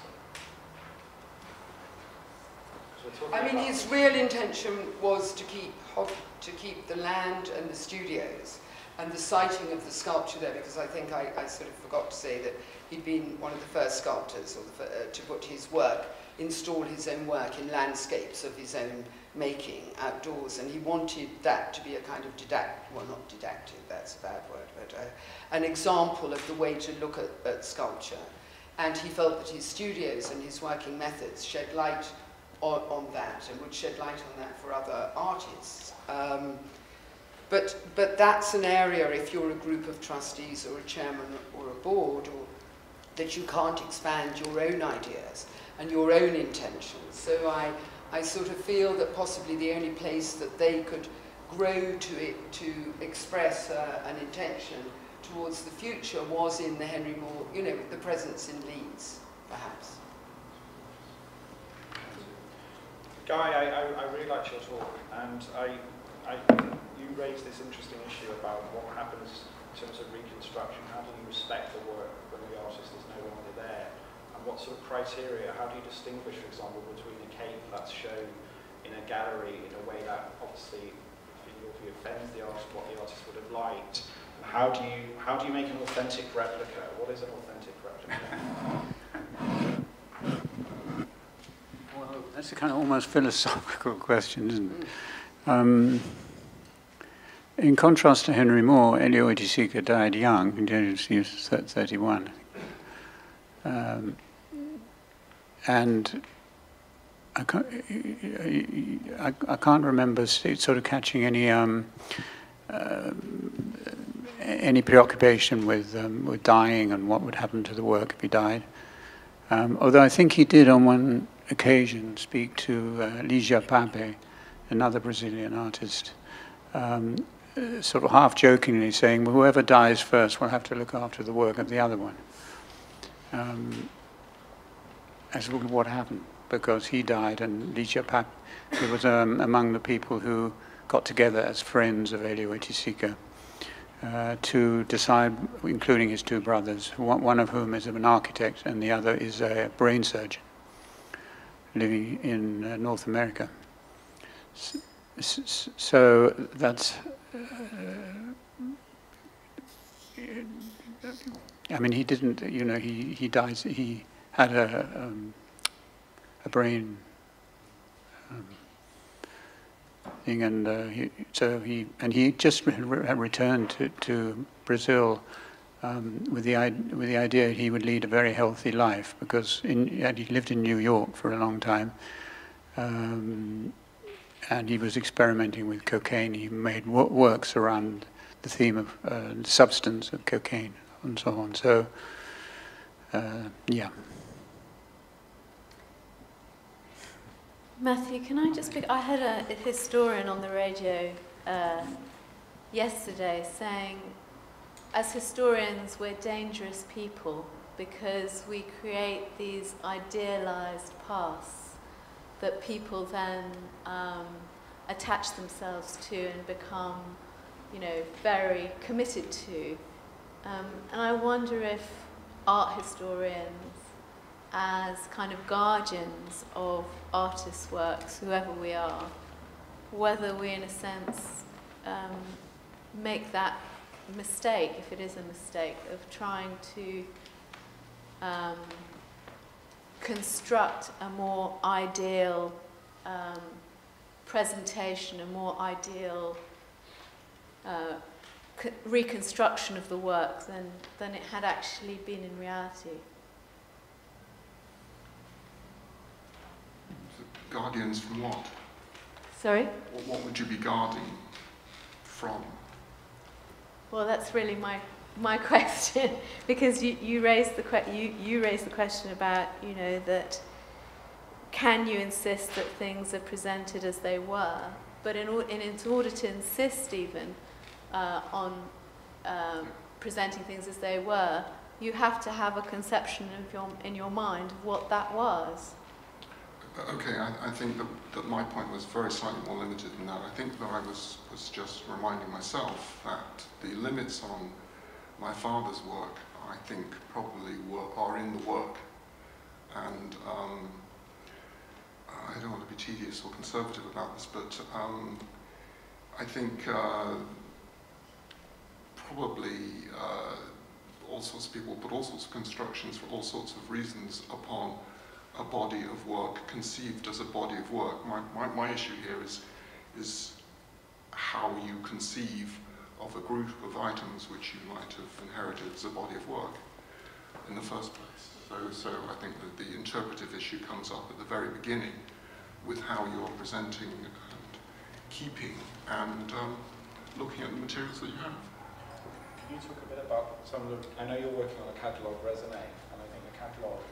[SPEAKER 2] So
[SPEAKER 3] his real intention was to keep the land and the studios and the siting of the sculpture there, because I think I sort of forgot to say that he'd been one of the first sculptors to put his work, install his own work in landscapes of his own making outdoors, and he wanted that to be a kind of not didactic, that's a bad word, but an example of the way to look at sculpture. And he felt that his studios and his working methods shed light on that and would shed light on that for other artists. But that's an area, if you're a group of trustees or a chairman or a board, or that you can't expand your own ideas and your own intentions. So I sort of feel that possibly the only place that they could grow to express an intention towards the future was in the Henry Moore, you know, with the presence in Leeds, perhaps.
[SPEAKER 2] Guy, I really liked your talk, and you raised this interesting issue about what happens in terms of reconstruction. How do you respect the work when the artist is no longer there? And what sort of criteria, how do you distinguish, for example, between a cape that's shown in a gallery in a way that obviously, in your view, offends the artist, what the artist would have liked? And how do you make an authentic replica? What is an authentic replica?
[SPEAKER 4] Well, that's a kind of almost philosophical question, isn't it? In contrast to Henry Moore, Elio Oiticica died young. He was 31. And I can't remember sort of catching any preoccupation with dying and what would happen to the work if he died. Although I think he did on one occasion speak to Ligia Pape, another Brazilian artist, sort of half-jokingly saying, well, whoever dies first will have to look after the work of the other one. As what happened, because he died and Ligia Pape was among the people who got together as friends of Elio Oiticica to decide, including his two brothers, one of whom is an architect and the other is a brain surgeon living in North America. So that's, I mean, he didn't, you know, he died, he had a brain thing, and he just returned to Brazil with the idea he would lead a very healthy life, because he lived in New York for a long time, and he was experimenting with cocaine. He made works around the theme of the substance of cocaine and so on. So, yeah.
[SPEAKER 1] Matthew, can I just I had a historian on the radio yesterday saying, as historians, we're dangerous people because we create these idealized pasts that people then attach themselves to and become, you know, very committed to. And I wonder if art historians, as kind of guardians of artists' works, whoever we are, whether we, in a sense, make that mistake, if it is a mistake, of trying to construct a more ideal presentation, a more ideal reconstruction of the work than it had actually been in reality.
[SPEAKER 5] Guardians from what?
[SPEAKER 1] Sorry?
[SPEAKER 5] What would you be guarding from?
[SPEAKER 1] Well, that's really my question, because you raised the question about, you know, that can you insist that things are presented as they were, but in order to insist even on presenting things as they were, you have to have a conception of in your mind of what that was.
[SPEAKER 5] Okay, I think that my point was very slightly more limited than that. I think that I was just reminding myself that the limits on my father's work, I think, probably are in the work. And I don't want to be tedious or conservative about this, but I think probably all sorts of people put all sorts of constructions for all sorts of reasons upon a body of work conceived as a body of work. My issue here is how you conceive of a group of items which you might have inherited as a body of work in the first place. So I think that the interpretive issue comes up at the very beginning, with how you're presenting and keeping and looking at the materials that you have.
[SPEAKER 2] Can you talk a bit about some of the, I know you're working on a catalogue resume, and I think the catalogue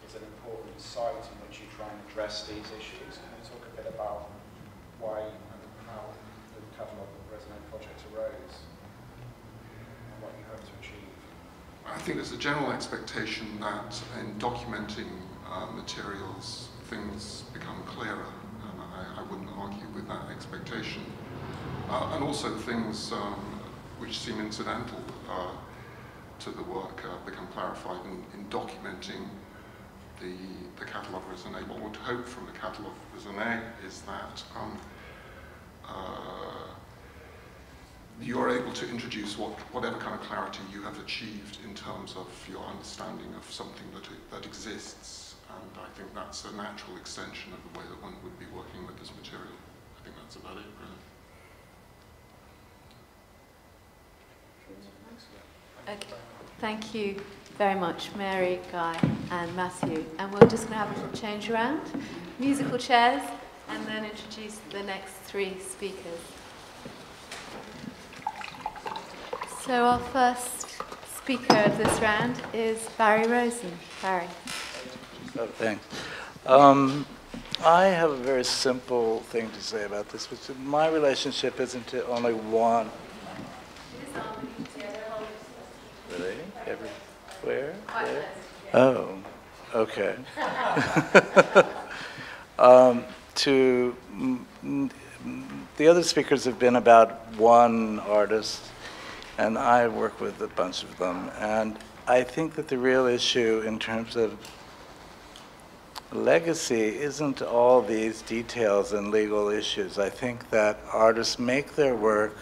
[SPEAKER 2] is an important site in which you try and address these issues. Can you talk a bit about why and how the catalogue resume project arose and what you hope to achieve?
[SPEAKER 5] I think there's a general expectation that in documenting materials, things become clearer, and I wouldn't argue with that expectation. And also things which seem incidental to the work become clarified in documenting the catalogue raisonné. What we would hope from the catalogue raisonné is that you're able to introduce whatever kind of clarity you have achieved in terms of your understanding of something that exists. And I think that's a natural extension of the way that one would be working with this material. I think that's about it, really.
[SPEAKER 1] Okay. Thank you very much, Mary, Guy, and Matthew. And we're just going to have a little change around, musical chairs, and then introduce the next three speakers. So our first speaker of this round is Barry Rosen. Barry.
[SPEAKER 6] Oh, thanks. I have a very simple thing to say about this, which is my relationship isn't to only one. Really? Everywhere? There? Oh, okay. The other speakers have been about one artist, and I work with a bunch of them. And I think that the real issue in terms of legacy isn't all these details and legal issues. I think that artists make their work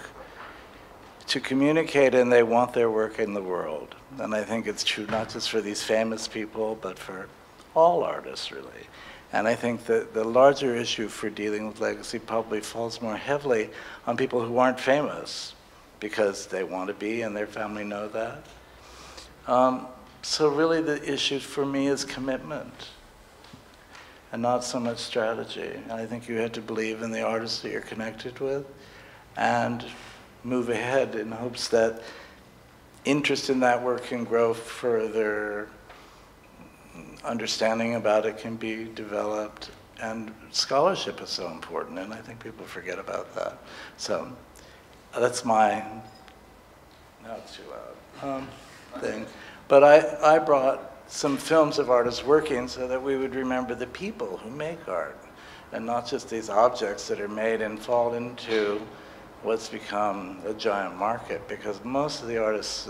[SPEAKER 6] to communicate, and they want their work in the world. And I think it's true not just for these famous people, but for all artists, really. And I think that the larger issue for dealing with legacy probably falls more heavily on people who aren't famous, because they want to be and their family know that. So really the issue for me is commitment, and not so much strategy. And I think you have to believe in the artists that you're connected with, and move ahead in hopes that interest in that work can grow further, understanding about it can be developed, and scholarship is so important, and I think people forget about that. So that's my, now it's too loud, thing. But I brought some films of artists working so that we would remember the people who make art, and not just these objects that are made and fall into what's become a giant market, because most of the artists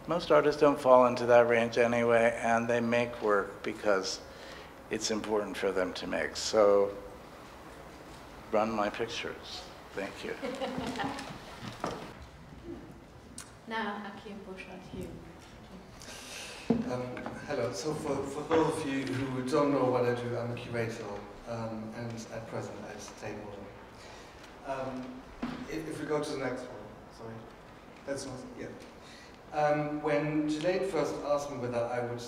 [SPEAKER 6] most artists don't fall into that range anyway, and they make work because it's important for them to make. So run my pictures. Thank you.
[SPEAKER 1] Now, Achim Borchardt-Hume.
[SPEAKER 7] Hello. So for those of you who don't know what I do, I'm a curator, and at present at Tawadros. If we go to the next one, sorry. That's not, yeah. When Gilane first asked me whether I would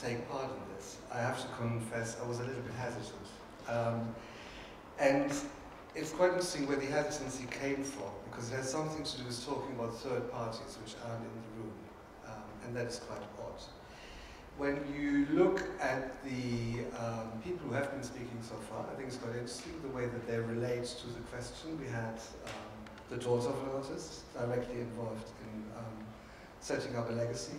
[SPEAKER 7] take part in this, I have to confess I was a little bit hesitant. And it's quite interesting where the hesitancy came from, because it has something to do with talking about third parties which aren't in the room, and that is quite odd. When you look at the people who have been speaking so far, I think it's quite interesting the way that they relate to the question. We had the daughter of an artist directly involved in setting up a legacy.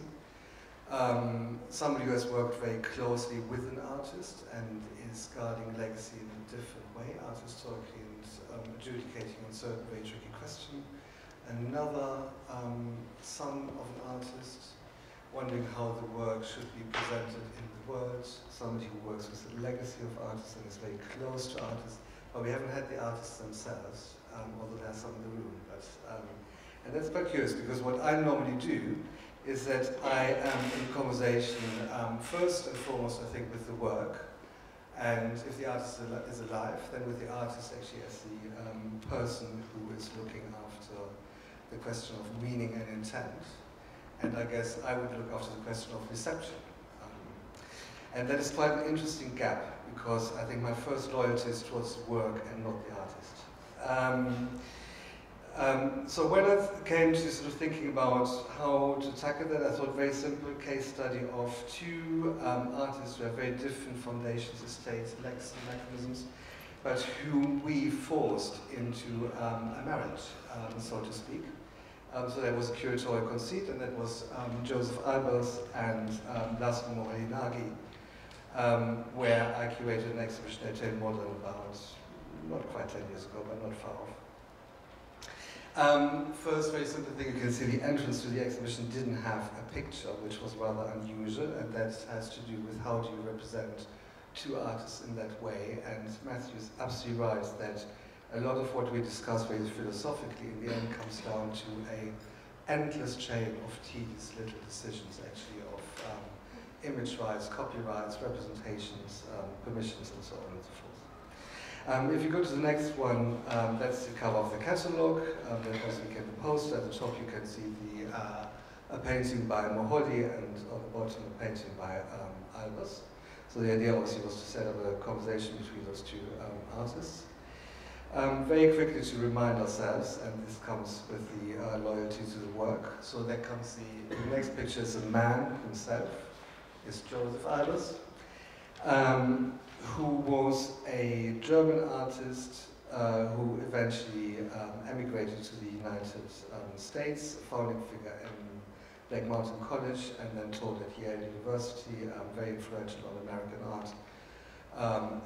[SPEAKER 7] Somebody who has worked very closely with an artist and is guarding legacy in a different way, art historically, and adjudicating on certain very tricky question. Another son of an artist, wondering how the work should be presented in the world. Somebody who works with the legacy of artists and is very close to artists. But we haven't had the artists themselves, although there's some in the room. But, and that's quite curious, because what I normally do is that I am in conversation first and foremost, I think, with the work. And if the artist is alive, then with the artist actually as the person who is looking after the question of meaning and intent. And I guess I would look after the question of reception. And that is quite an interesting gap, because I think my first loyalty is towards the work and not the artist. So when I came to sort of thinking about how to tackle that, I thought very simple case study of two artists who have very different foundations, estates, legacy mechanisms, but whom we forced into a marriage, so to speak. So there was a curatorial conceit, and that was Joseph Albers and Laszlo Moholy-Nagy, where I curated an exhibition at Tate Modern about, not quite 10 years ago, but not far off. First, very simple thing, you can see the entrance to the exhibition didn't have a picture, which was rather unusual, and that has to do with how do you represent two artists in that way. And Matthew is absolutely right that a lot of what we discuss very philosophically in the end comes down to an endless chain of tedious little decisions, actually, of image rights, copyrights, representations, permissions, and so on and so forth. If you go to the next one, that's the cover of the catalogue. That also became the poster. At the top you can see a painting by Moholy, and on the bottom a painting by Albers. So the idea obviously was to set up a conversation between those two artists. Very quickly to remind ourselves, and this comes with the loyalty to the work. So there comes the next picture is a man himself, is Joseph Albers, who was a German artist who eventually emigrated to the United States, a founding figure in Black Mountain College, and then taught at Yale University, very influential on American art,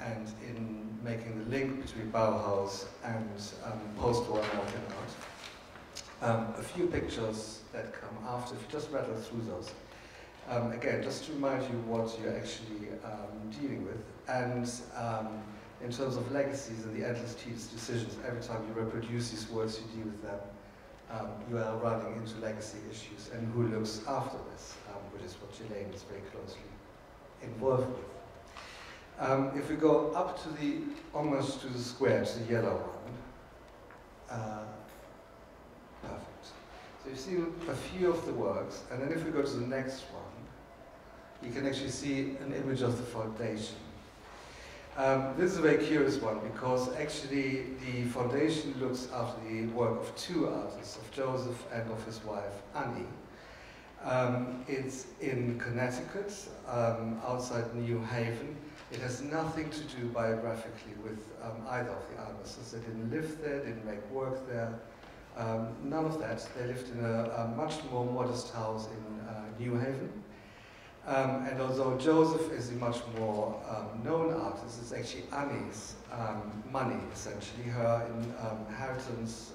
[SPEAKER 7] and in making the link between Bauhaus and post-war American art. A few pictures that come after, if you just rattle through those. Again, just to remind you what you're actually dealing with, and in terms of legacies and the endless tedious decisions, every time you reproduce these words, you deal with them, you are running into legacy issues, and who looks after this, which is what Gilane is very closely involved with. If we go up to the, almost to the square, to the yellow one, perfect. So you've seen a few of the works, and then if we go to the next one, you can actually see an image of the foundation. This is a very curious one, because actually the foundation looks after the work of two artists, of Joseph and of his wife, Annie. It's in Connecticut, outside New Haven. It has nothing to do biographically with either of the Alberses. They didn't live there, didn't make work there. None of that. They lived in a much more modest house in New Haven. And although Joseph is a much more known artist, it's actually Annie's money, essentially, her inheritance,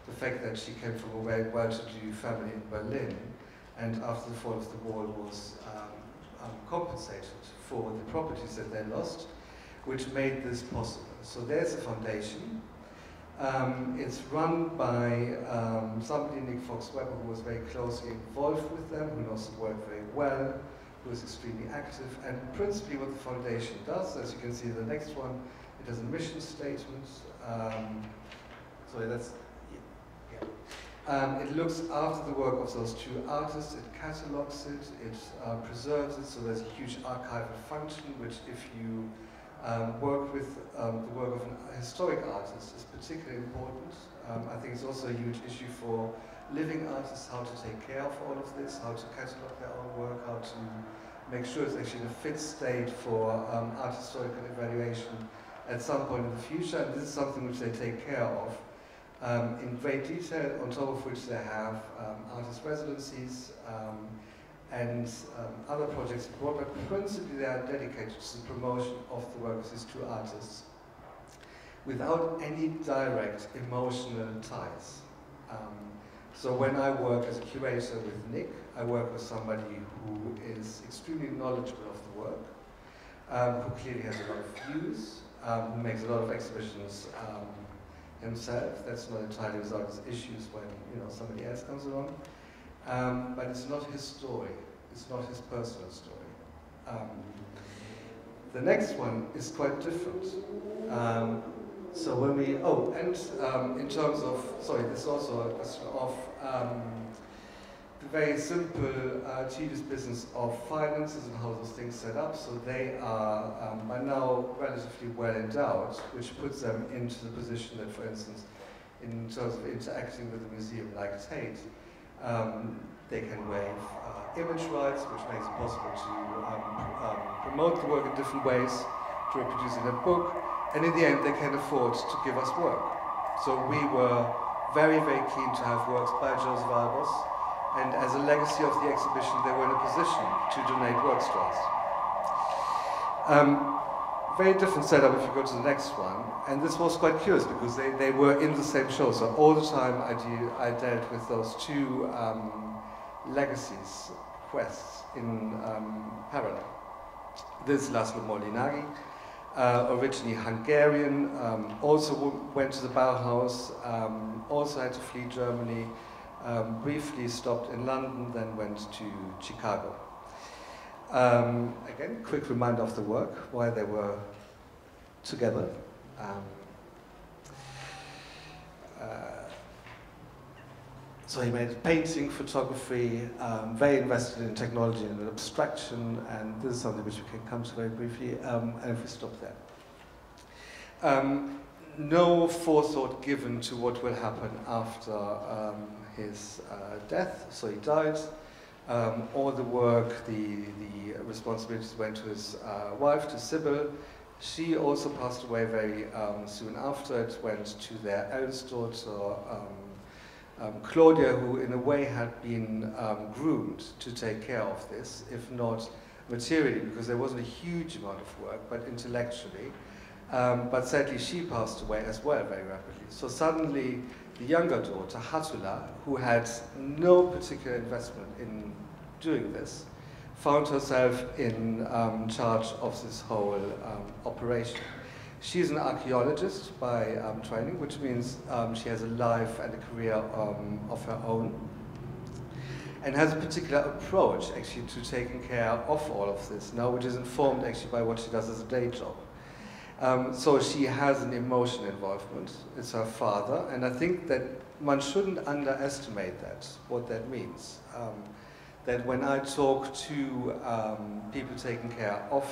[SPEAKER 7] the fact that she came from a very well-to-do family in Berlin, and after the fall of the wall was compensated for the properties that they lost, which made this possible. So there's a foundation. It's run by somebody, Nick Fox-Weber, who was very closely involved with them, who knows the work very well, who is extremely active. And principally what the foundation does, as you can see in the next one, it has a mission statement. Sorry, that's, yeah. It looks after the work of those two artists, it catalogs it, it preserves it, so there's a huge archival function, which if you work with the work of a historic artist is particularly important. I think it's also a huge issue for living artists, how to take care of all of this, how to catalog their own work, how to make sure it's actually in a fit state for art historical evaluation at some point in the future. And this is something which they take care of in great detail, on top of which they have artist residencies and other projects abroad, but principally they are dedicated to the promotion of the work of these two artists without any direct emotional ties. So when I work as a curator with Nick, I work with somebody who is extremely knowledgeable of the work, who clearly has a lot of views, who makes a lot of exhibitions himself. That's not entirely without his issues when somebody else comes along. But it's not his story. It's not his personal story. The next one is quite different. So when we, in terms of, sorry, this is also a question of the very simple, tedious business of finances and how those things set up. So they are by now relatively well endowed, which puts them into the position that, for instance, in terms of interacting with a museum like Tate, they can waive image rights, which makes it possible to promote the work in different ways, to reproduce it in a book, and in the end they can afford to give us work. So we were very, very keen to have works by Joseph Albers, and as a legacy of the exhibition they were in a position to donate works to us. Very different setup if you go to the next one, and this was quite curious because they were in the same show, so all the time I dealt with those two legacies, quests in parallel. This is Laszlo Molinari, originally Hungarian, also went to the Bauhaus, also had to flee Germany, briefly stopped in London, then went to Chicago. Again, quick reminder of the work, why they were together. So he made painting, photography, very invested in technology and abstraction, and this is something which we can come to very briefly, and if we stop there. No forethought given to what will happen after his death, so he died. All the work, the responsibilities went to his wife, to Sybil. She also passed away very soon after. It went to their eldest daughter, Claudia, who in a way had been groomed to take care of this, if not materially, because there wasn't a huge amount of work, but intellectually. But sadly, she passed away as well very rapidly. So suddenly, the younger daughter, Hatula, who had no particular investment in doing this, found herself in charge of this whole operation. She's an archaeologist by training, which means she has a life and a career of her own, and has a particular approach actually to taking care of all of this now, which is informed actually by what she does as a day job. So she has an emotional involvement. It's her father, and I think that one shouldn't underestimate that, what that means. That when I talk to people taking care of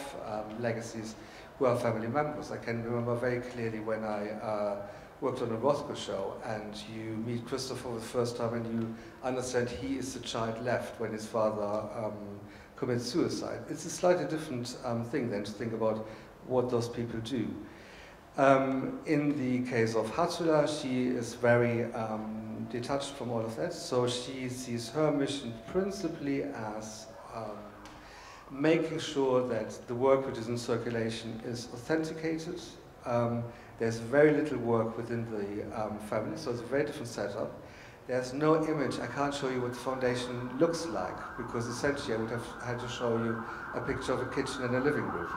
[SPEAKER 7] legacies who are family members, I can remember very clearly when I worked on a Rothko show, and you meet Christopher for the first time and you understand he is the child left when his father commits suicide. It's a slightly different thing than to think about what those people do. In the case of Hatula, she is very detached from all of that, so she sees her mission principally as making sure that the work which is in circulation is authenticated. There's very little work within the family, so it's a very different setup. There's no image. I can't show you what the foundation looks like, because essentially I would have had to show you a picture of a kitchen and a living room.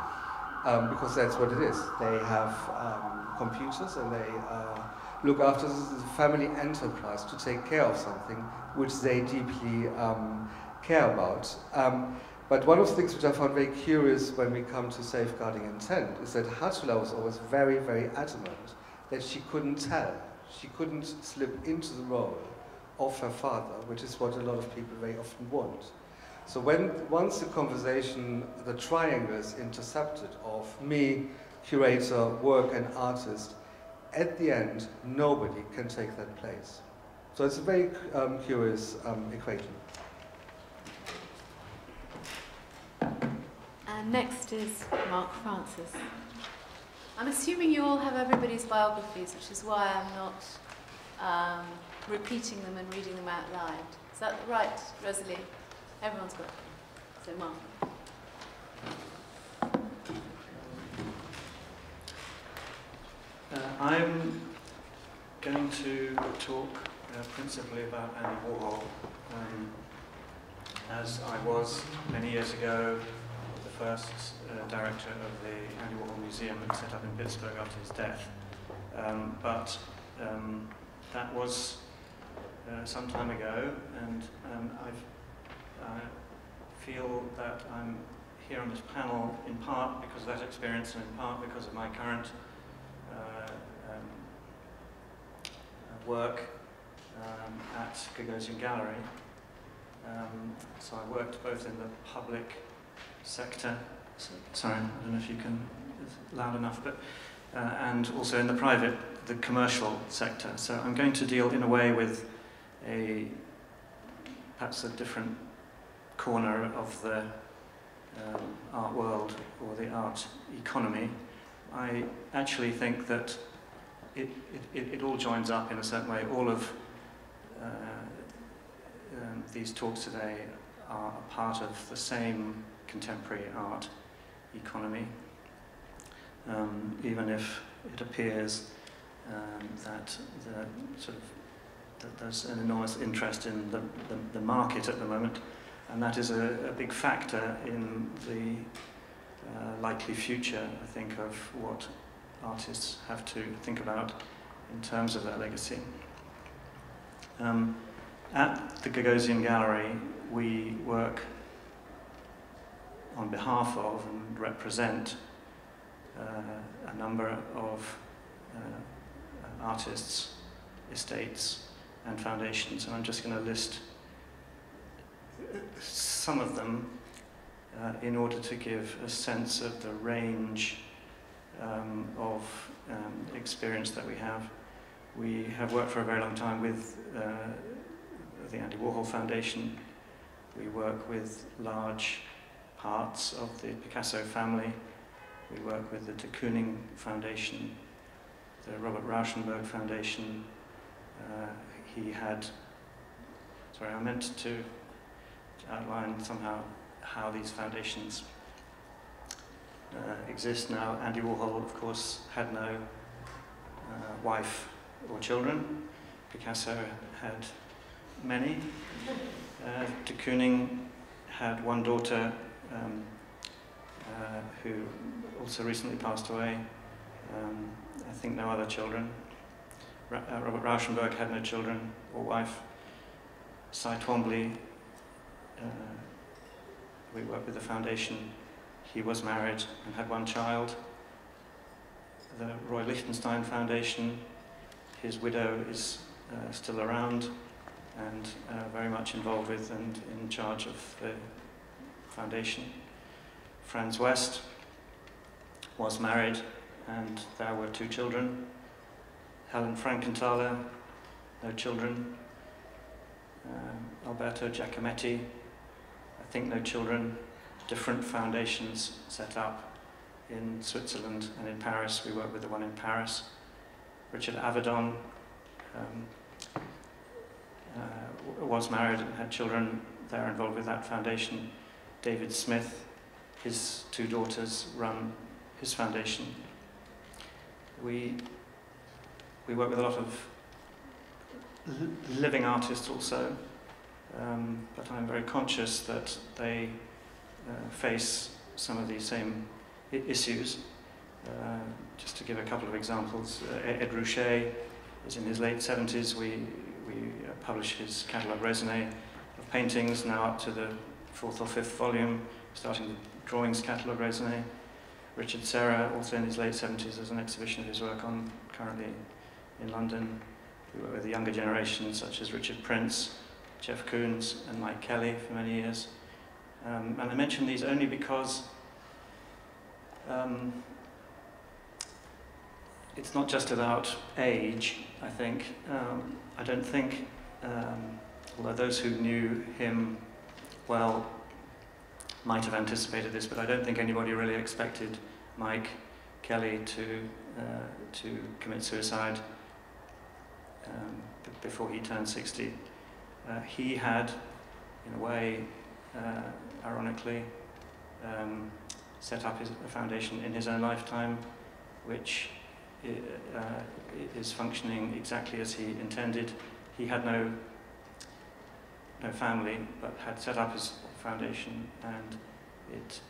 [SPEAKER 7] Because that's what it is. They have computers and they look after this as a family enterprise to take care of something which they deeply care about. But one of the things which I found very curious when we come to safeguarding intent is that Hatula was always very, very adamant that she couldn't tell. She couldn't slip into the role of her father, which is what a lot of people very often want. So once the conversation, the triangle is intercepted of me, curator, work, and artist, at the end, nobody can take that place. So it's a very curious equation.
[SPEAKER 1] And next is Mark Francis. I'm assuming you all have everybody's biographies, which is why I'm not repeating them and reading them out loud. Is that right, Rosalie? Everyone's got it. So, Mark.
[SPEAKER 8] I'm going to talk principally about Andy Warhol. As I was many years ago the first director of the Andy Warhol Museum that was set up in Pittsburgh after his death. But that was some time ago, and I feel that I'm here on this panel in part because of that experience and in part because of my current work at Gagosian Gallery. So I worked both in the public sector, sorry, I don't know if you can, it's loud enough, but and also in the private, the commercial sector. So I'm going to deal in a way with perhaps a different corner of the art world or the art economy. I actually think that it all joins up in a certain way. All of these talks today are a part of the same contemporary art economy, even if it appears that there's an enormous interest in the market at the moment, and that is a big factor in the likely future, I think, of what artists have to think about in terms of their legacy. At the Gagosian Gallery, we work on behalf of and represent a number of artists, estates, and foundations, and I'm just going to list some of them in order to give a sense of the range of experience that we have. We have worked for a very long time with the Andy Warhol Foundation. We work with large parts of the Picasso family. We work with the de Kooning Foundation, the Robert Rauschenberg Foundation. I meant to outline somehow how these foundations exist now. Andy Warhol, of course, had no wife or children. Picasso had many. De Kooning had one daughter who also recently passed away. I think no other children. Robert Rauschenberg had no children or wife. Cy Twombly, we work with the foundation. He was married and had one child. The Roy Lichtenstein Foundation, his widow is still around and very much involved with and in charge of the foundation. Franz West was married and there were 2 children. Helen Frankenthaler, no children. Alberto Giacometti, I think no children. Different foundations set up in Switzerland and in Paris. We work with the one in Paris. Richard Avedon was married and had children. They're involved with that foundation. David Smith, his 2 daughters run his foundation. We work with a lot of living artists also, but I'm very conscious that they face some of these same issues. Just to give a couple of examples, Ed Ruscha is in his late 70s. We publish his catalogue raisonné of paintings, now up to the 4th or 5th volume, starting the drawings catalogue raisonné. Richard Serra, also in his late 70s, there's an exhibition of his work on currently in London. We work with the younger generation, such as Richard Prince, Jeff Koons, and Mike Kelly for many years. And I mention these only because it's not just about age, I think. I don't think, although those who knew him well might have anticipated this, but I don't think anybody really expected Mike Kelly to commit suicide before he turned 60. He had, in a way, ironically, set up a foundation in his own lifetime, which is functioning exactly as he intended. He had no family, but had set up his foundation, and it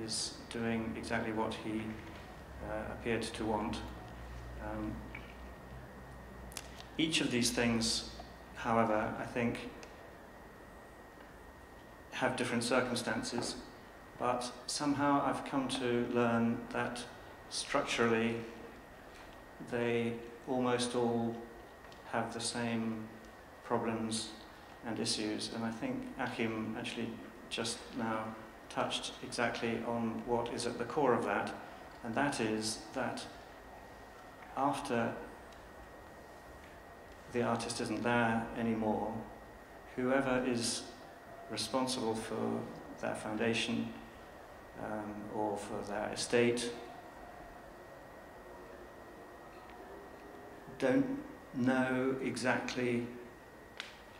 [SPEAKER 8] is doing exactly what he appeared to want. Each of these things, however, I think have different circumstances, but somehow I've come to learn that structurally they almost all have the same problems and issues. And I think Achim actually just now touched exactly on what is at the core of that, and that is that after the artist isn't there anymore, whoever is responsible for their foundation or for their estate don't know exactly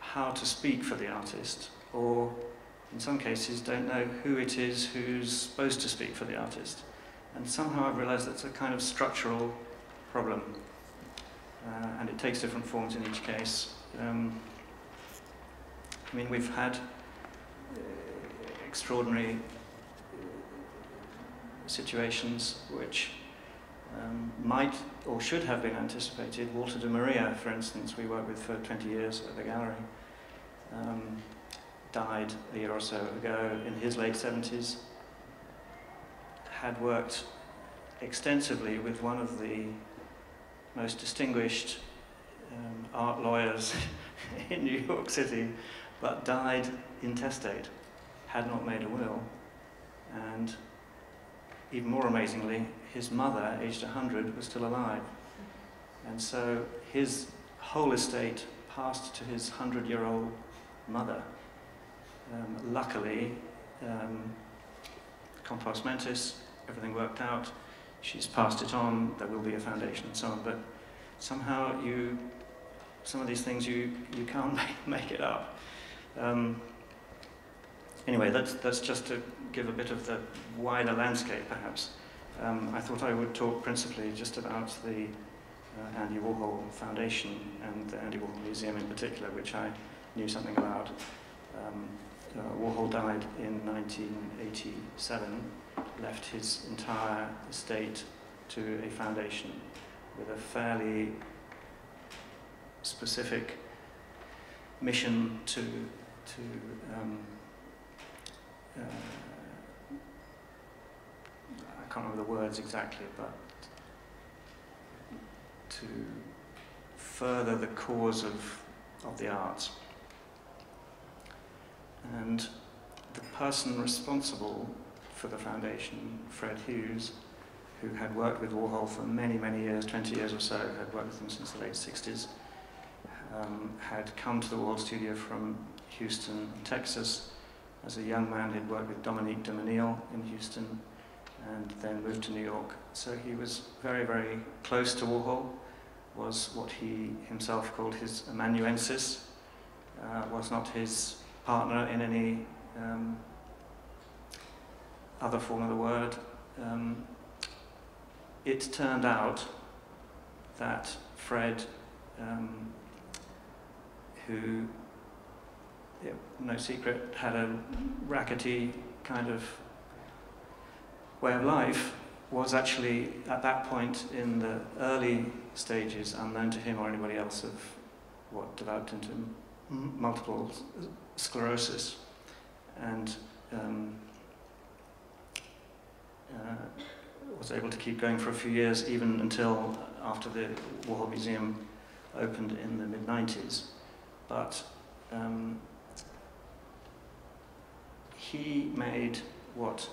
[SPEAKER 8] how to speak for the artist, or in some cases don't know who it is who's supposed to speak for the artist. And somehow I've realized that's a kind of structural problem, and it takes different forms in each case. I mean, we've had extraordinary situations which might or should have been anticipated. Walter de Maria, for instance, we worked with for 20 years at the gallery, died a year or so ago in his late 70s, had worked extensively with one of the most distinguished art lawyers in New York City, but died intestate, had not made a will, and even more amazingly, his mother, aged 100, was still alive. And so his whole estate passed to his 100-year-old mother. Luckily, compos mentis, everything worked out. She's passed it on, there will be a foundation and so on, but somehow some of these things you can't make it up. Anyway, that's just to give a bit of the wider landscape, perhaps. I thought I would talk principally just about the Andy Warhol Foundation and the Andy Warhol Museum in particular, which I knew something about. Warhol died in 1987, left his entire estate to a foundation with a fairly specific mission to I can't remember the words exactly, but to further the cause of the arts. And the person responsible for the foundation, Fred Hughes, who had worked with Warhol for many, many years, 20 years or so, had worked with him since the late 60s, had come to the Warhol studio from Houston, Texas. As a young man, he'd worked with Dominique de Menil in Houston and then moved to New York. So he was very, very close to Warhol, was what he himself called his amanuensis, was not his partner in any other form of the word. It turned out that Fred, who, no secret, had a rackety kind of way of life, was actually at that point in the early stages unknown to him or anybody else of what developed into multiple sclerosis, and was able to keep going for a few years, even until after the Warhol Museum opened in the mid-90s. But he made what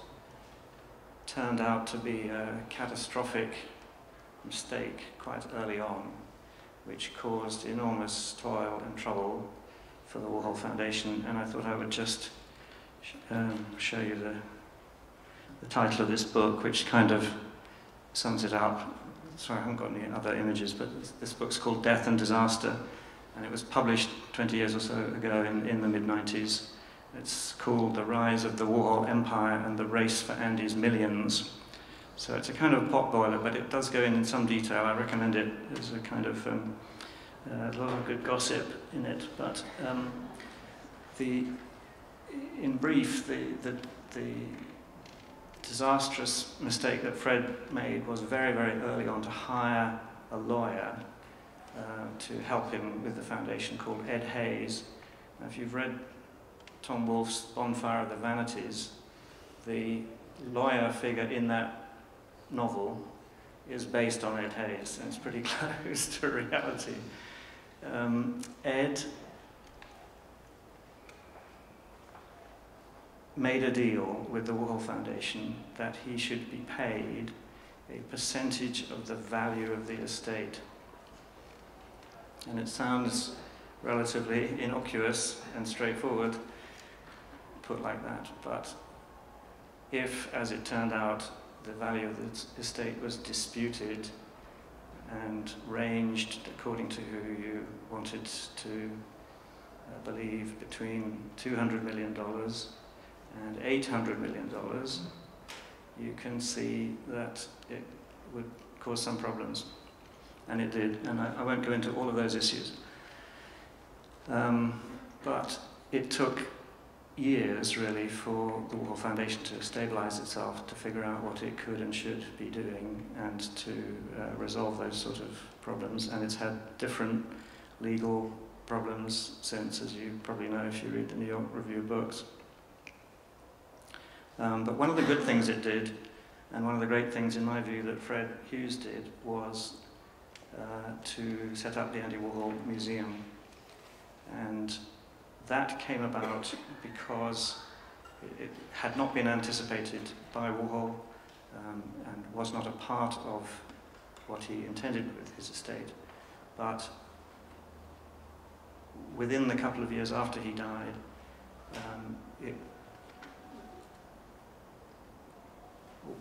[SPEAKER 8] turned out to be a catastrophic mistake quite early on, which caused enormous toil and trouble for the Warhol Foundation. And I thought I would just show you the title of this book, which kind of sums it up. Sorry, I haven't got any other images, but this book's called Death and Disaster, and it was published 20 years or so ago in the mid-90s. It's called The Rise of the Warhol Empire and the Race for Andy's Millions. So it's a kind of potboiler, but it does go in some detail. I recommend it. There's a kind of a lot of good gossip in it. But in brief, the disastrous mistake that Fred made was very, very early on to hire a lawyer to help him with the foundation called Ed Hayes. Now, if you've read Tom Wolfe's Bonfire of the Vanities, the lawyer figure in that novel is based on Ed Hayes, and it's pretty close to reality. Ed made a deal with the Warhol Foundation that he should be paid a percentage of the value of the estate. And it sounds relatively innocuous and straightforward, put like that, but if, as it turned out, the value of the estate was disputed and ranged, according to who you wanted to believe, between $200 million and $800 million, you can see that it would cause some problems. And it did, and I won't go into all of those issues. But it took years, really, for the Warhol Foundation to stabilize itself, to figure out what it could and should be doing, and to resolve those sort of problems. And it's had different legal problems since, as you probably know if you read the New York Review of Books. But one of the good things it did, and one of the great things, in my view, that Fred Hughes did, was to set up the Andy Warhol Museum. And that came about because it had not been anticipated by Warhol and was not a part of what he intended with his estate. But within the couple of years after he died, it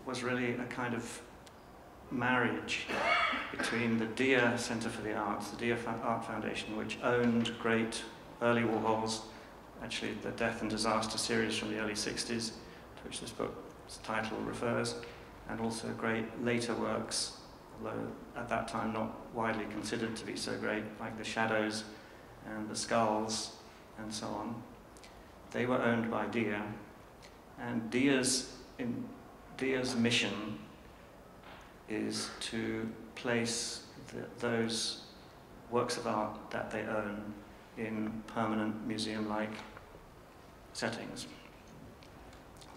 [SPEAKER 8] was really a kind of marriage between the Dia Center for the Arts, the Dia Art Foundation, which owned great early Warhols, actually the Death and Disaster series from the early 60s, to which this book's title refers, and also great later works, although at that time not widely considered to be so great, like The Shadows and The Skulls and so on. They were owned by Dia, and Dia's mission is to place those works of art that they own in permanent museum-like settings.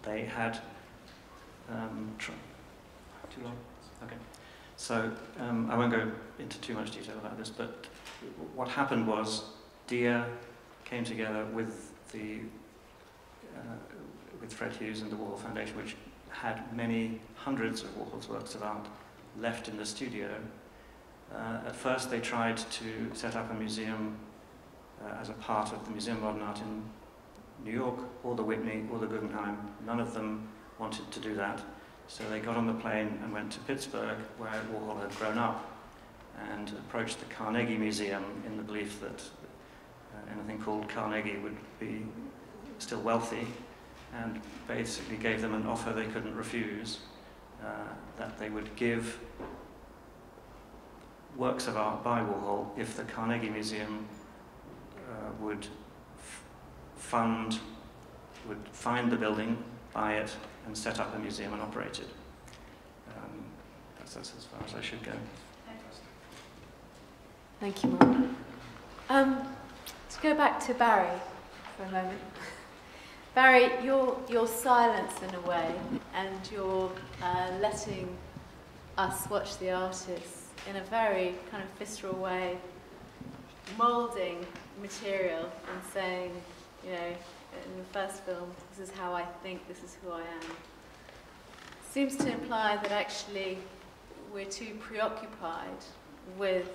[SPEAKER 8] They had too long? Okay. So I won't go into too much detail about this, but what happened was Dia came together with Fred Hughes and the Warhol Foundation, which had many hundreds of Warhol's works of art left in the studio. At first they tried to set up a museum as a part of the Museum of Modern Art in New York, or the Whitney, or the Guggenheim. None of them wanted to do that. So they got on the plane and went to Pittsburgh, where Warhol had grown up, and approached the Carnegie Museum in the belief that anything called Carnegie would be still wealthy, and basically gave them an offer they couldn't refuse, that they would give works of art by Warhol if the Carnegie Museum would find the building, buy it, and set up a museum and operate it. That's as far as I should go.
[SPEAKER 1] Thank you, Moore. To go back to Barry for a moment. Barry, your silence in a way, and you're letting us watch the artists in a very kind of visceral way, moulding material and saying, you know, in the first film, this is how I think, this is who I am, seems to imply that actually we're too preoccupied with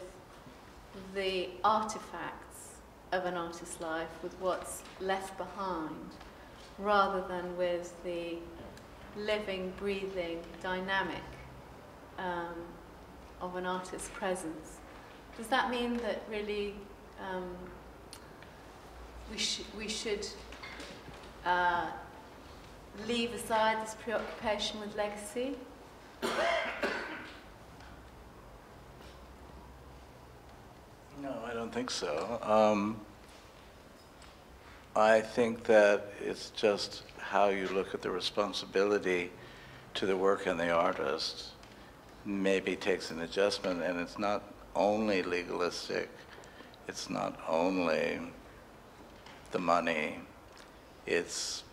[SPEAKER 1] the artifacts of an artist's life, with what's left behind, rather than with the living, breathing dynamic of an artist's presence. Does that mean that really we should leave aside this preoccupation with legacy?
[SPEAKER 6] No, I don't think so. I think that it's just how you look at the responsibility to the work and the artist maybe takes an adjustment, and it's not only legalistic, it's not only the money, it's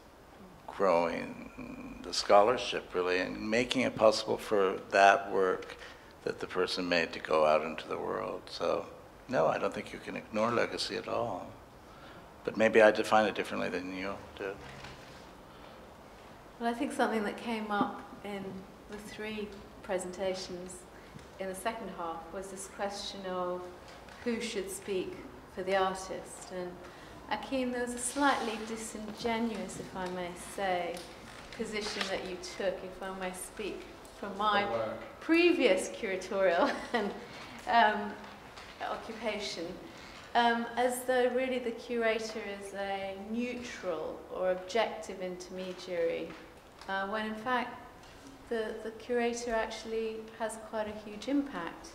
[SPEAKER 6] growing the scholarship really and making it possible for that work that the person made to go out into the world. So no, I don't think you can ignore legacy at all. But maybe I define it differently than you do.
[SPEAKER 1] Well, I think something that came up in the three presentations in the second half was this question of who should speak for the artist. And Achim, there was a slightly disingenuous, if I may say, position that you took, if I may speak from my previous curatorial and occupation, as though really the curator is a neutral or objective intermediary, when in fact the curator actually has quite a huge impact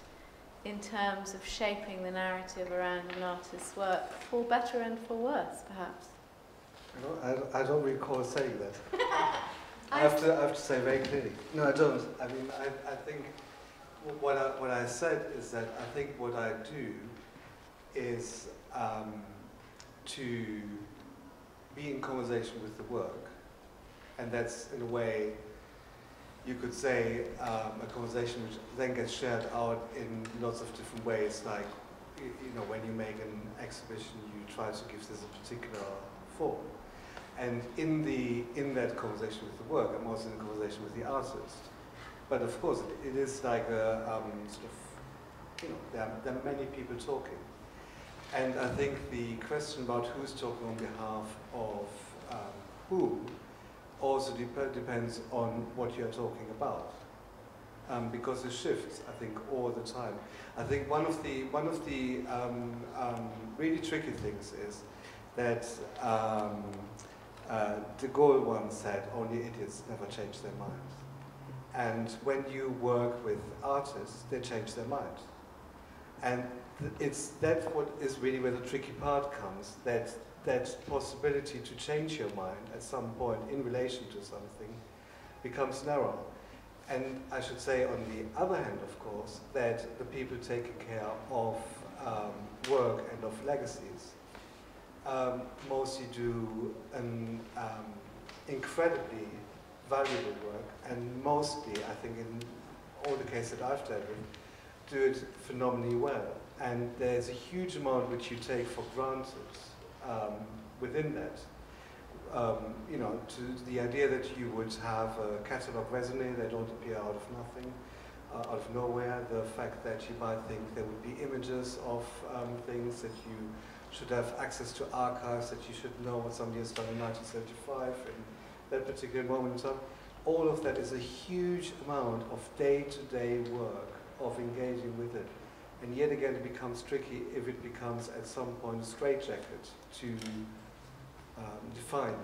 [SPEAKER 1] in terms of shaping the narrative around an artist's work, for better and for worse, perhaps.
[SPEAKER 7] I don't recall saying that. I have to say very clearly. No, I don't. I mean, I think what I said is that I think what I do is to be in conversation with the work, and that's in a way you could say a conversation which then gets shared out in lots of different ways. Like, you know, when you make an exhibition, you try to give this a particular form. And in that conversation with the work, I'm also in conversation with the artist. But of course, it is like a sort of, you know, there are many people talking. And I think the question about who's talking on behalf of whom also depends on what you're talking about, because it shifts, I think, all the time. I think one of the really tricky things is that de Gaulle once said, "Only idiots never change their mind." And when you work with artists, they change their mind. And that's what is really where the tricky part comes, that possibility to change your mind at some point in relation to something becomes narrow. And I should say, on the other hand, of course, that the people taking care of work and of legacies mostly do an incredibly valuable work, and mostly, I think, in all the cases that I've dealt with, do it phenomenally well. And there's a huge amount which you take for granted within that. You know, to the idea that you would have a catalogue raisonné, they don't appear out of nothing, out of nowhere. The fact that you might think there would be images of things, that you should have access to archives, that you should know what somebody has done in 1975 in that particular moment in time. All of that is a huge amount of day-to-day work of engaging with it. And yet again, it becomes tricky if it becomes at some point a straitjacket to define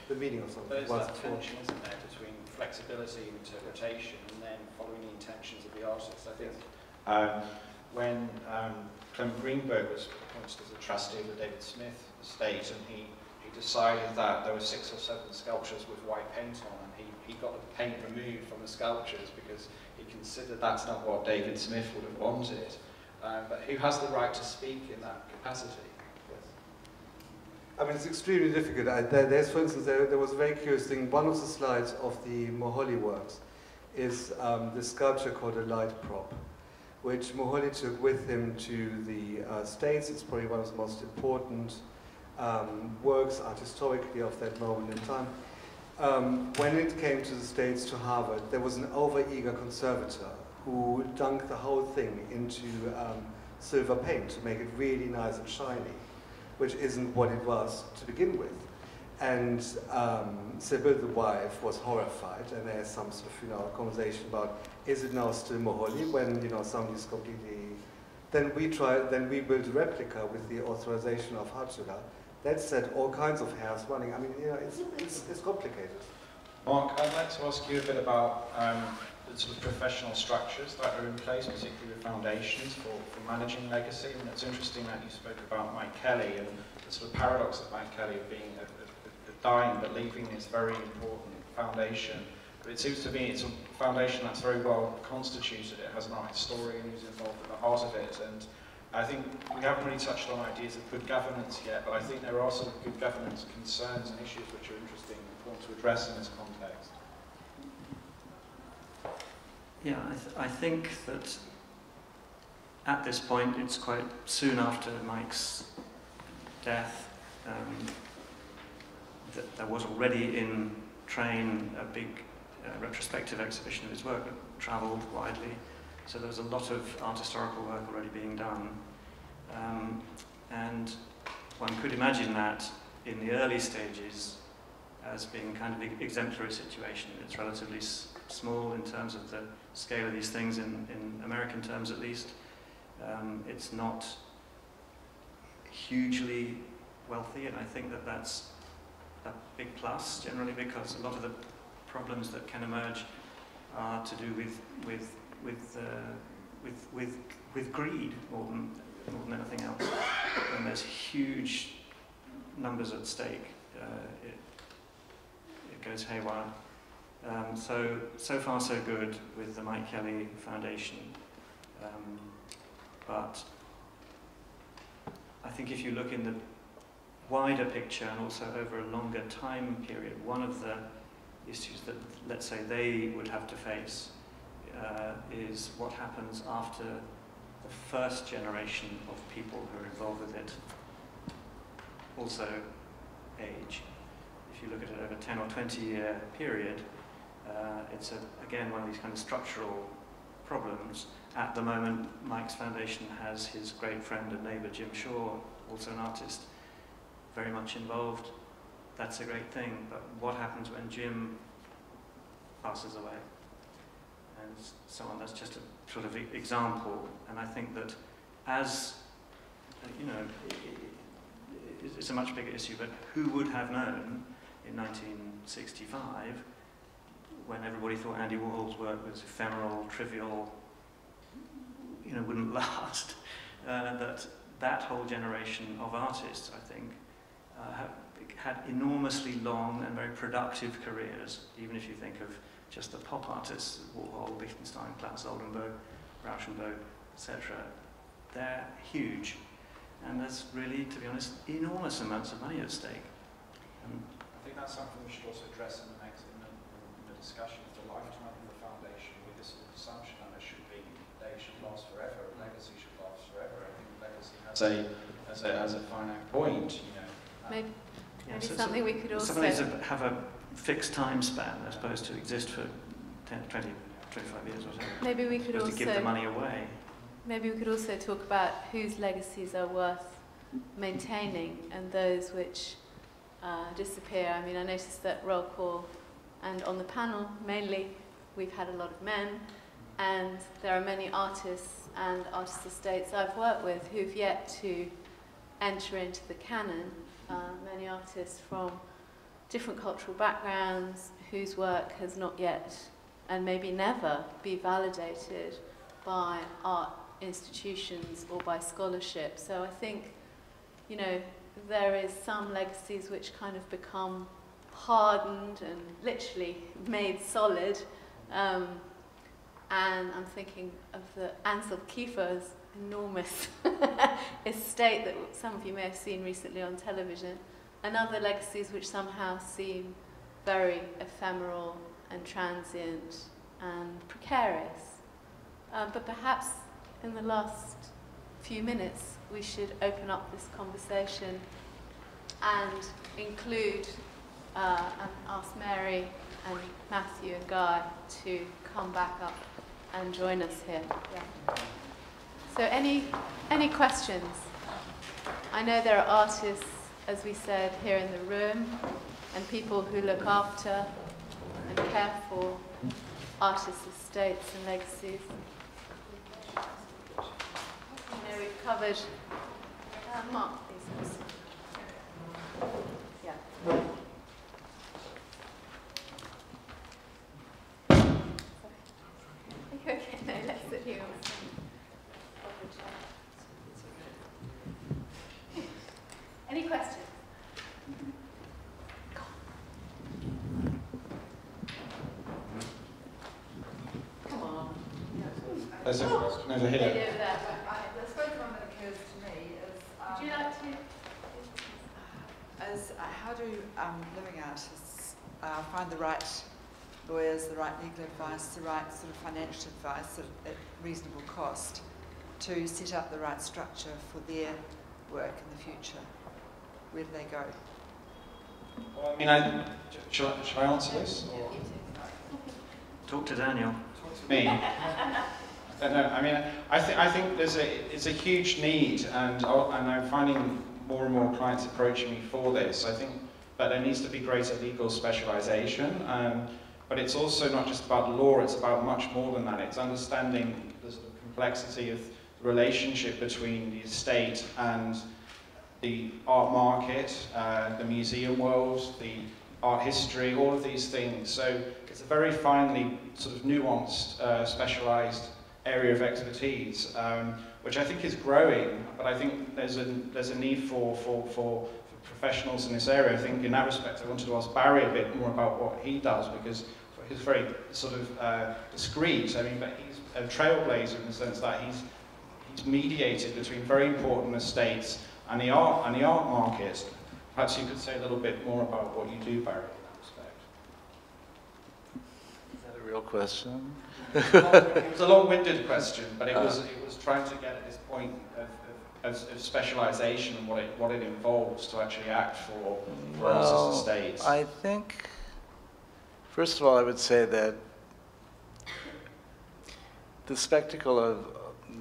[SPEAKER 7] the meaning of something.
[SPEAKER 2] There's that tension, isn't there, between flexibility and interpretation and then following the intentions of the artist. I think when Clement Greenberg was appointed as a trustee of the David Smith estate, and he decided that there were 6 or 7 sculptures with white paint on, and he got the paint removed from the sculptures because he considered that's not what David Smith would have wanted. But who has the right to speak in that capacity?
[SPEAKER 7] I mean, it's extremely difficult. There's, for instance, there was a very curious thing. One of the slides of the Moholy works is the sculpture called a light prop, which Moholy took with him to the States. It's probably one of the most important works art historically of that moment in time. When it came to the States, to Harvard, there was an over-eager conservator who dunked the whole thing into silver paint to make it really nice and shiny, which isn't what it was to begin with. And Sybil, the wife, was horrified, and there's some sort of, conversation about, is it now still Moholy when, somebody's completely... Then we built a replica with the authorization of Hatzula. That set all kinds of hairs running. I mean, it's complicated.
[SPEAKER 2] Mark, I'd like to ask you a bit about the sort of professional structures that are in place, particularly the foundations for managing legacy. And it's interesting that you spoke about Mike Kelly and the sort of paradox of Mike Kelly of being dying but leaving this very important foundation. But it seems to me it's a foundation that's very well constituted. It has an art historian who's involved in the heart of it. And I think we haven't really touched on ideas of good governance yet, but I think there are also good governance concerns and issues which are interesting and important to address in this context.
[SPEAKER 8] Yeah, I think that at this point, it's quite soon after Mike's death, that there was already in train a big retrospective exhibition of his work that travelled widely. So there was a lot of art historical work already being done. And one could imagine that in the early stages as being kind of an exemplary situation. It's relatively small in terms of the scale of these things, in American terms at least. It's not hugely wealthy, and I think that that's a big plus generally, because a lot of the problems that can emerge are to do with greed more than anything else. And there's huge numbers at stake. It goes haywire. So far so good with the Mike Kelly Foundation. But I think if you look in the wider picture and also over a longer time period, one of the issues that, let's say, they would have to face is what happens after the first generation of people who are involved with it also age. If you look at it over a 10 or 20 year period, it's again one of these kind of structural problems. At the moment, Mike's foundation has his great friend and neighbour Jim Shaw, also an artist, very much involved. That's a great thing, but what happens when Jim passes away? And so on. That's just a sort of example. And I think that as, you know, it's a much bigger issue, but who would have known in 1965, when everybody thought Andy Warhol's work was ephemeral, trivial, you know, wouldn't last, that whole generation of artists, I think, had enormously long and very productive careers, even if you think of just the pop artists, Warhol, Lichtenstein, Klaus Oldenburg, Rauschenberg, etc. They're huge. And there's really, to be honest, enormous amounts of money at stake.
[SPEAKER 2] I think that's something we should also address in the discussion of the lifetime of the foundation, with this assumption that they should last forever, legacy should last forever. I think legacy has a finite point, you know.
[SPEAKER 1] Maybe something we could also...
[SPEAKER 8] Some of these have a fixed time span as opposed to exist for 10, 20, 25 years or so.
[SPEAKER 1] Maybe we could also...
[SPEAKER 8] to give the money away.
[SPEAKER 1] Maybe we could also talk about whose legacies are worth maintaining and those which disappear. I mean, I noticed that roll call and on the panel, mainly, we've had a lot of men, and there are many artists and artist estates I've worked with who've yet to enter into the canon. Many artists from different cultural backgrounds whose work has not yet, and maybe never, be validated by art institutions or by scholarship. So I think, you know, there is some legacies which kind of become hardened and literally made solid. And I'm thinking of the Ansel Kiefer's enormous estate that some of you may have seen recently on television, and other legacies which somehow seem very ephemeral and transient and precarious. But perhaps in the last few minutes we should open up this conversation and include and ask Mary and Matthew and Guy to come back up and join us here. Yeah. So any questions? I know there are artists, as we said, here in the room, and people who look after and care for artists' estates and legacies. You know, we've covered Mark, please. Yeah. Okay, no, let's sit here. Any questions? Come on.
[SPEAKER 2] There's a question over here.
[SPEAKER 9] The first one that occurs to me is...
[SPEAKER 1] Would you like to?
[SPEAKER 9] How do living artists find the right lawyers, the right legal advice, the right sort of financial advice at reasonable cost to set up the right structure for their work in the future? Where do they go?
[SPEAKER 2] Well, I mean, shall I answer this? Or?
[SPEAKER 8] Talk to Daniel.
[SPEAKER 2] Talk to me. I don't know. I mean, I think it's a huge need, and I'm finding more and more clients approaching me for this. I think that there needs to be greater legal specialisation, but it's also not just about law. It's about much more than that. It's understanding the sort of complexity of the relationship between the estate and the art market, the museum world, the art history, all of these things. So it's a very finely sort of nuanced, specialised area of expertise, which I think is growing, but I think there's a need for professionals in this area. I think in that respect I wanted to ask Barry a bit more about what he does, because he's very sort of discreet. I mean, but he's a trailblazer in the sense that he's mediated between very important estates and the art market. Perhaps you could say a little bit more about what you do, Barry, in that respect.
[SPEAKER 6] Is that a real question?
[SPEAKER 2] It was a long-winded question, but it was trying to get at this point of specialisation and what it involves to actually act for artists' estates.
[SPEAKER 6] I think, first of all, I would say that the spectacle of,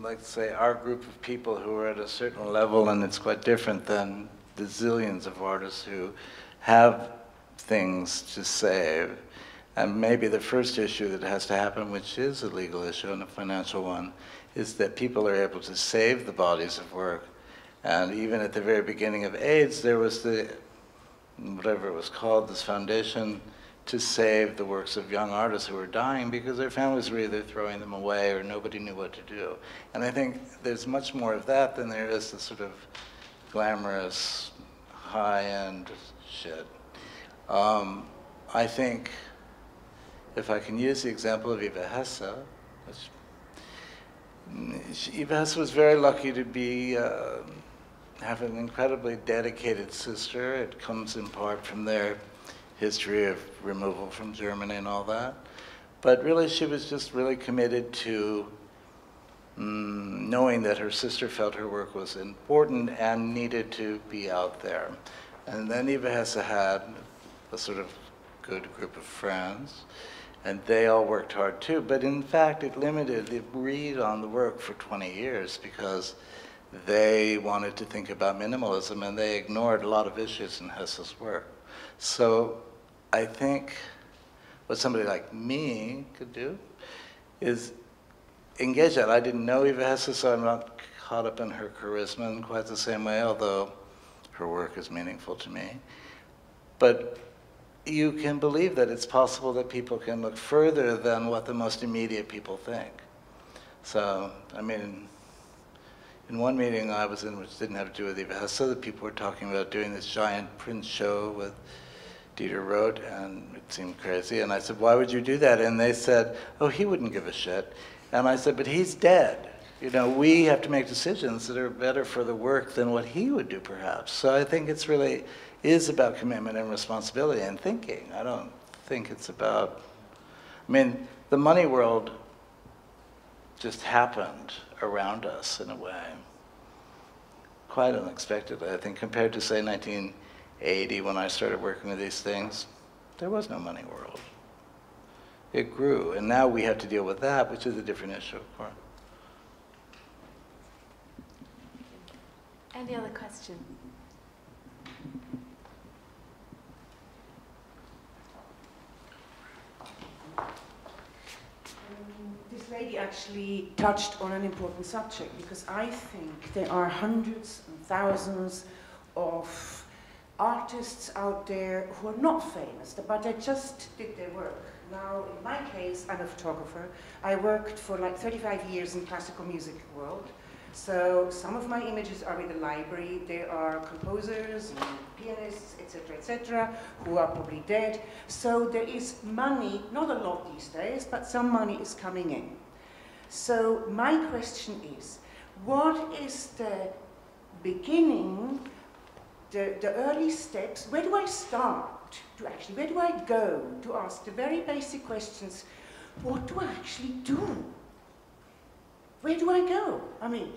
[SPEAKER 6] like, say, our group of people who are at a certain level, and it's quite different than the zillions of artists who have things to save. And maybe the first issue that has to happen, which is a legal issue and a financial one, is that people are able to save the bodies of work. And even at the very beginning of AIDS, there was the, whatever it was called, this foundation to save the works of young artists who were dying because their families were either throwing them away or nobody knew what to do. And I think there's much more of that than there is the sort of glamorous, high-end shit. I think, if I can use the example of Eva Hesse, Eva Hesse was very lucky to be, have an incredibly dedicated sister. It comes in part from their history of removal from Germany and all that. But really, she was just really committed to knowing that her sister felt her work was important and needed to be out there. And then Eva Hesse had a sort of good group of friends, and they all worked hard too. But in fact, it limited the read on the work for 20 years because they wanted to think about minimalism and they ignored a lot of issues in Hesse's work. So I think what somebody like me could do is engage that. I didn't know Eva Hesse, so I'm not caught up in her charisma in quite the same way, although her work is meaningful to me. But you can believe that it's possible that people can look further than what the most immediate people think. So, I mean, in one meeting I was in, which didn't have to do with Eva Hesse, the people were talking about doing this giant print show with Dieter Roth, and it seemed crazy. And I said, why would you do that? And they said, oh, he wouldn't give a shit. And I said, but he's dead. You know, we have to make decisions that are better for the work than what he would do, perhaps. So I think it's really is about commitment and responsibility and thinking. I don't think it's about, I mean, the money world just happened around us in a way, quite unexpectedly. I think compared to, say, 1980, when I started working with these things, there was no money world. It grew, and now we have to deal with that, which is a different issue, of course.
[SPEAKER 1] Any other question?
[SPEAKER 10] This lady actually touched on an important subject, because I think there are hundreds and thousands of artists out there who are not famous, but they just did their work. Now, in my case, I'm a photographer. I worked for like 35 years in classical music world. So some of my images are in the library. There are composers and pianists, etc., who are probably dead. So there is money, not a lot these days, but some money is coming in. So my question is, what is the beginning, the early steps? Where do I start to actually, where do I go to ask the very basic questions? What do I actually do? Where do I go? I mean,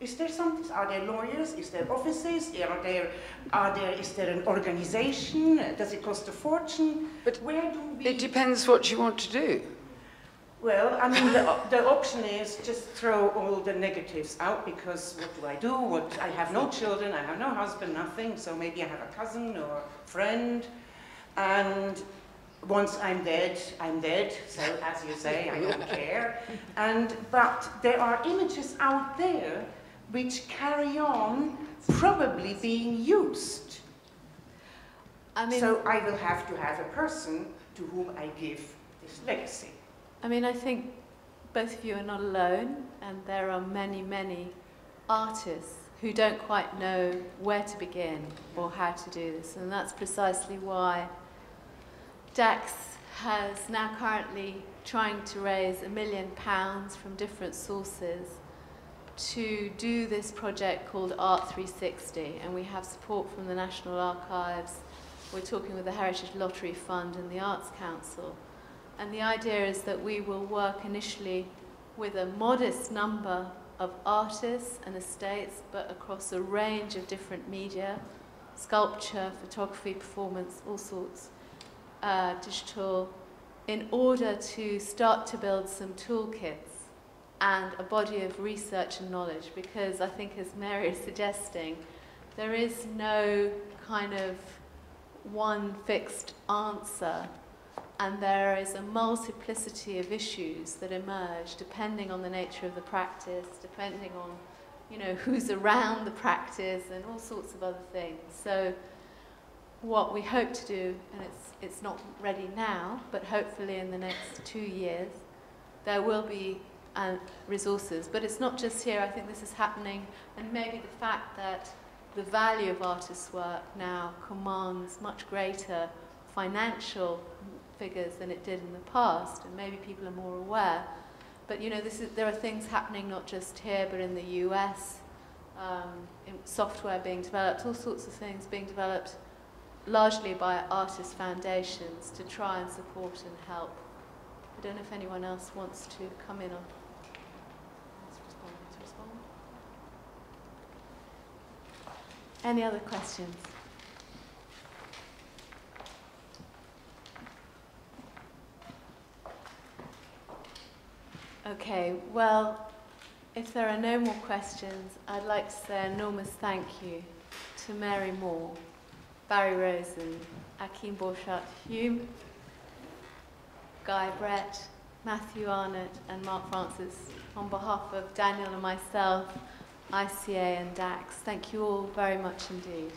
[SPEAKER 10] Is there something? Are there lawyers? Is there offices? Is there an organization? Does it cost a fortune?
[SPEAKER 3] But
[SPEAKER 10] where do we...
[SPEAKER 3] It depends what you want to do.
[SPEAKER 10] Well, I mean, the option is just throw all the negatives out, because what do? I have no children, I have no husband, nothing, so maybe I have a cousin or a friend, and once I'm dead, so as you say, I don't care. But there are images out there which carry on probably being used.
[SPEAKER 1] I mean,
[SPEAKER 10] so I will have to have a person to whom I give this legacy.
[SPEAKER 1] I mean, I think both of you are not alone, and there are many, many artists who don't quite know where to begin or how to do this, and that's precisely why DACS has now currently trying to raise £1 million from different sources to do this project called Art 360, and we have support from the National Archives. We're talking with the Heritage Lottery Fund and the Arts Council. And the idea is that we will work initially with a modest number of artists and estates, but across a range of different media, sculpture, photography, performance, all sorts, digital, in order to start to build some toolkits and a body of research and knowledge, because I think, as Mary is suggesting, there is no kind of one fixed answer. And there is a multiplicity of issues that emerge depending on the nature of the practice, depending on, you know, who's around the practice and all sorts of other things. So what we hope to do, and it's not ready now, but hopefully in the next 2 years, there will be resources. But it's not just here. I think this is happening, and maybe the fact that the value of artists' work now commands much greater financial figures than it did in the past, and maybe people are more aware. But you know, there are things happening not just here, but in the US, in software being developed, all sorts of things being developed, largely by artist foundations to try and support and help. I don't know if anyone else wants to come in on. Any other questions? Okay, well, if there are no more questions, I'd like to say an enormous thank you to Mary Moore, Barry Rosen, Achim Borchardt-Hume, Guy Brett, Matthew Arnatt, and Mark Francis. On behalf of Daniel and myself, ICA and DACS, thank you all very much indeed.